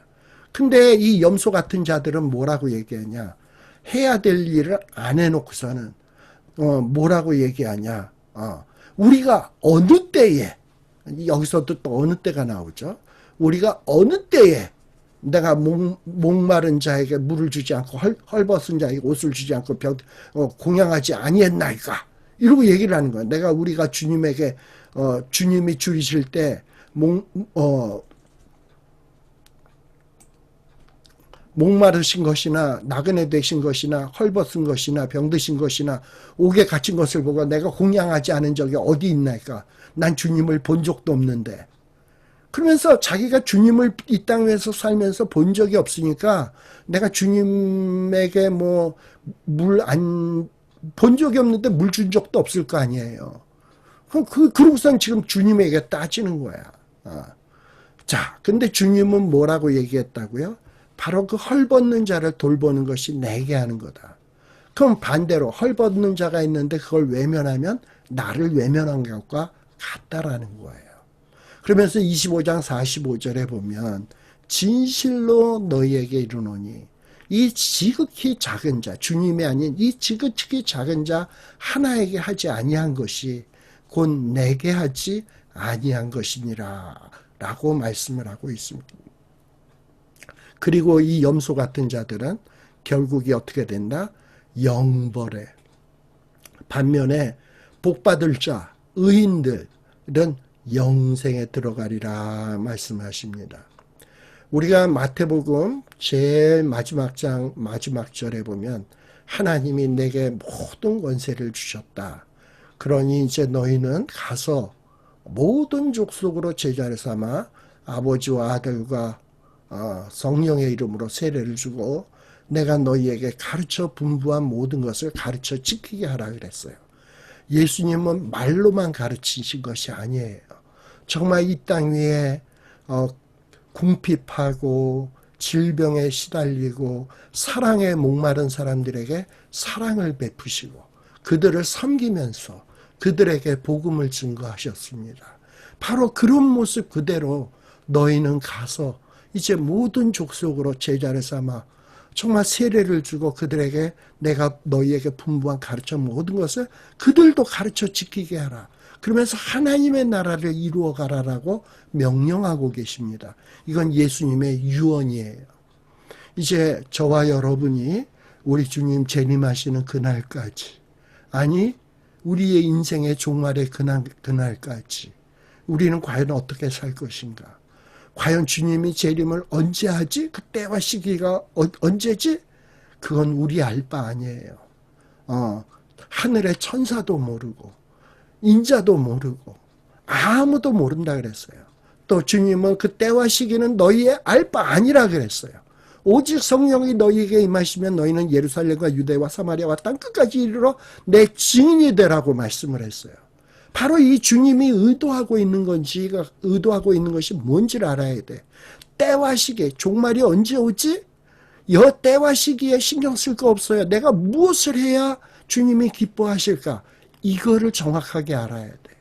Speaker 1: 근데 이 염소 같은 자들은 뭐라고 얘기하냐? 해야 될 일을 안 해놓고서는 뭐라고 얘기하냐? 우리가 어느 때에 여기서도 또 어느 때가 나오죠. 우리가 어느 때에 내가 목마른 자에게 물을 주지 않고 헐벗은 자에게 옷을 주지 않고 공양하지 아니했나이까 이러고 얘기를 하는 거예요. 우리가 주님에게 주님이 줄이실 때 목마르신 것이나 나그네 되신 것이나 헐벗은 것이나 병드신 것이나 옥에 갇힌 것을 보고 내가 공양하지 않은 적이 어디 있나이까? 난 주님을 본 적도 없는데. 그러면서 자기가 주님을 이 땅에서 살면서 본 적이 없으니까 내가 주님에게 본 적이 없는데 물 준 적도 없을 거 아니에요. 그러고선 지금 주님에게 따지는 거야. 자, 근데 주님은 뭐라고 얘기했다고요? 바로 그 헐벗는 자를 돌보는 것이 내게 하는 거다. 그럼 반대로 헐벗는 자가 있는데 그걸 외면하면 나를 외면한 것과 같다라는 거예요. 그러면서 25장 45절에 보면 진실로 너희에게 이르노니 이 지극히 작은 자, 주님이 아닌 이 지극히 작은 자 하나에게 하지 아니한 것이 곧 내게 하지 아니한 것이니라 라고 말씀을 하고 있습니다. 그리고 이 염소 같은 자들은 결국이 어떻게 된다? 영벌에. 반면에 복받을 자, 의인들은 영생에 들어가리라 말씀하십니다. 우리가 마태복음 제일 마지막 장 마지막 절에 보면 하나님이 내게 모든 권세를 주셨다. 그러니 이제 너희는 가서 모든 족속으로 제자를 삼아 아버지와 아들과 성령의 이름으로 세례를 주고 내가 너희에게 가르쳐 분부한 모든 것을 가르쳐 지키게 하라 그랬어요. 예수님은 말로만 가르치신 것이 아니에요. 정말 이 땅 위에 궁핍하고 질병에 시달리고 사랑에 목마른 사람들에게 사랑을 베푸시고 그들을 섬기면서 그들에게 복음을 증거하셨습니다. 바로 그런 모습 그대로 너희는 가서 이제 모든 족속으로 제자를 삼아 정말 세례를 주고 그들에게 내가 너희에게 분부한 가르쳐 모든 것을 그들도 가르쳐 지키게 하라. 그러면서 하나님의 나라를 이루어 가라라고 명령하고 계십니다. 이건 예수님의 유언이에요. 이제 저와 여러분이 우리 주님 재림하시는 그날까지, 아니 우리의 인생의 종말의 그날까지 우리는 과연 어떻게 살 것인가? 과연 주님이 재림을 언제 하지? 그때와 시기가 언제지? 그건 우리 알 바 아니에요. 하늘의 천사도 모르고 인자도 모르고 아무도 모른다 그랬어요. 또 주님은 그때와 시기는 너희의 알 바 아니라 그랬어요. 오직 성령이 너희에게 임하시면 너희는 예루살렘과 유대와 사마리아와 땅끝까지 이르러 내 증인이 되라고 말씀을 했어요. 바로 이 주님이 의도하고 있는 것이 뭔지를 알아야 돼. 때와 시기, 종말이 언제 오지? 이 때와 시기에 신경 쓸 거 없어요. 내가 무엇을 해야 주님이 기뻐하실까? 이거를 정확하게 알아야 돼.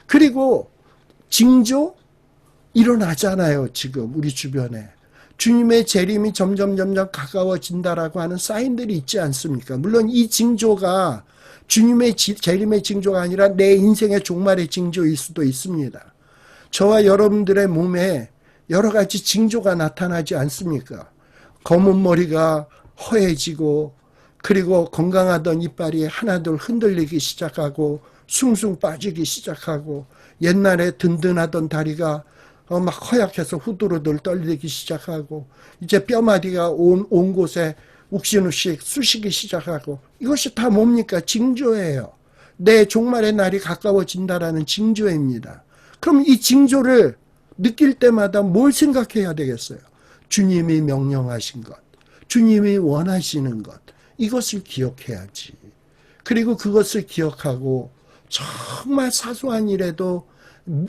Speaker 1: 그리고 징조 일어나잖아요. 지금 우리 주변에. 주님의 재림이 점점 가까워진다라고 하는 사인들이 있지 않습니까? 물론 이 징조가 주님의 재림의 징조가 아니라 내 인생의 종말의 징조일 수도 있습니다. 저와 여러분들의 몸에 여러 가지 징조가 나타나지 않습니까? 검은 머리가 허해지고 그리고 건강하던 이빨이 하나둘 흔들리기 시작하고 숭숭 빠지기 시작하고 옛날에 든든하던 다리가 막 허약해서 후두루들 떨리기 시작하고 이제 뼈마디가 온 곳에 욱신욱신 쑤시기 시작하고 이것이 다 뭡니까? 징조예요. 내 종말의 날이 가까워진다라는 징조입니다. 그럼 이 징조를 느낄 때마다 뭘 생각해야 되겠어요? 주님이 명령하신 것, 주님이 원하시는 것, 이것을 기억해야지. 그리고 그것을 기억하고 정말 사소한 일에도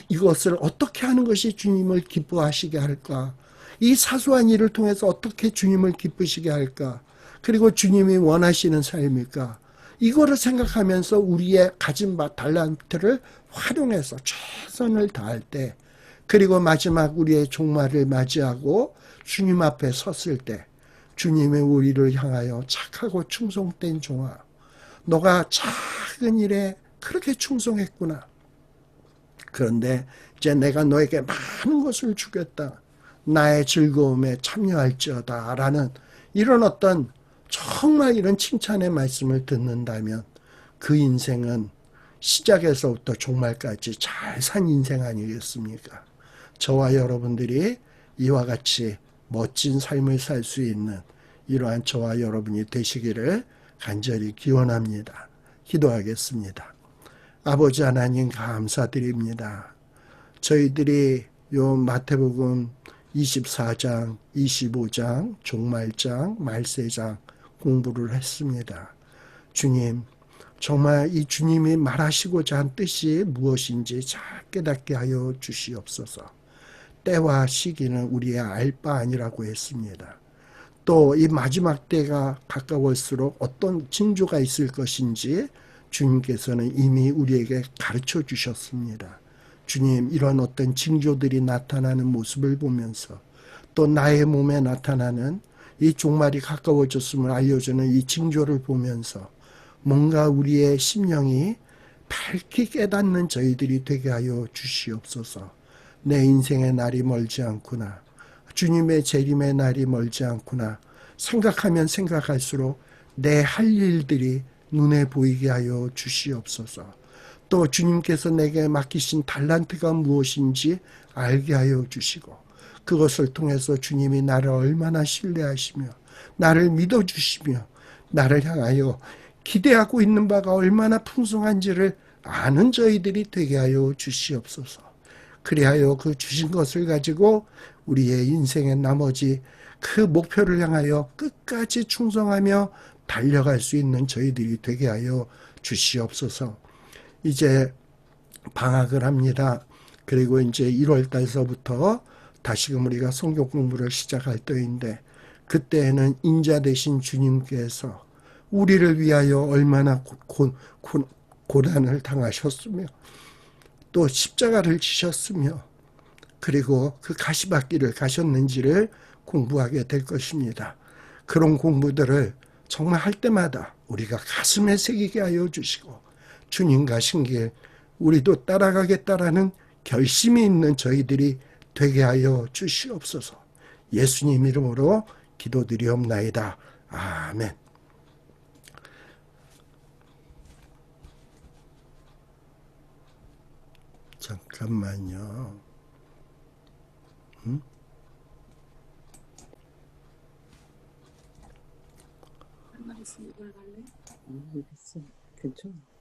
Speaker 1: 이것을 어떻게 하는 것이 주님을 기뻐하시게 할까? 이 사소한 일을 통해서 어떻게 주님을 기쁘시게 할까? 그리고 주님이 원하시는 삶일까? 이거를 생각하면서 우리의 가진 달란트를 활용해서 최선을 다할 때, 그리고 마지막 우리의 종말을 맞이하고 주님 앞에 섰을 때 주님의 우리를 향하여 착하고 충성된 종아, 너가 작은 일에 그렇게 충성했구나. 그런데 이제 내가 너에게 많은 것을 주겠다. 나의 즐거움에 참여할지어다 라는 이런 어떤 정말 이런 칭찬의 말씀을 듣는다면 그 인생은 시작에서부터 종말까지 잘 산 인생 아니겠습니까? 저와 여러분들이 이와 같이 멋진 삶을 살 수 있는 이러한 저와 여러분이 되시기를 간절히 기원합니다. 기도하겠습니다. 아버지 하나님 감사드립니다. 저희들이 요 마태복음 24장, 25장, 종말장, 말세장 공부를 했습니다. 주님, 정말 이 주님이 말하시고자 한 뜻이 무엇인지 잘 깨닫게 하여 주시옵소서. 때와 시기는 우리의 알 바 아니라고 했습니다. 또 이 마지막 때가 가까울수록 어떤 징조가 있을 것인지 주님께서는 이미 우리에게 가르쳐 주셨습니다. 주님, 이런 어떤 징조들이 나타나는 모습을 보면서 또 나의 몸에 나타나는 이 종말이 가까워졌음을 알려주는 이 징조를 보면서 뭔가 우리의 심령이 밝히 깨닫는 저희들이 되게 하여 주시옵소서. 내 인생의 날이 멀지 않구나. 주님의 재림의 날이 멀지 않구나. 생각하면 생각할수록 내 할 일들이 눈에 보이게 하여 주시옵소서. 또 주님께서 내게 맡기신 달란트가 무엇인지 알게 하여 주시고 그것을 통해서 주님이 나를 얼마나 신뢰하시며 나를 믿어주시며 나를 향하여 기대하고 있는 바가 얼마나 풍성한지를 아는 저희들이 되게 하여 주시옵소서. 그리하여 그 주신 것을 가지고 우리의 인생의 나머지 그 목표를 향하여 끝까지 충성하며 달려갈 수 있는 저희들이 되게 하여 주시옵소서. 이제 방학을 합니다. 그리고 이제 1월 달서부터 다시금 우리가 성경 공부를 시작할 때인데 그때에는 인자 되신 주님께서 우리를 위하여 얼마나 고난을 당하셨으며 또 십자가를 지셨으며 그리고 그 가시밭길을 가셨는지를 공부하게 될 것입니다. 그런 공부들을 정말 할 때마다 우리가 가슴에 새기게 하여 주시고 주님 가신 길 우리도 따라가겠다라는 결심이 있는 저희들이 되게 하여 주시옵소서. 예수님 이름으로 기도드리옵나이다. 아멘. 잠깐만요.
Speaker 2: 한 마리씩 이걸 갈래? 알겠어. 괜찮아.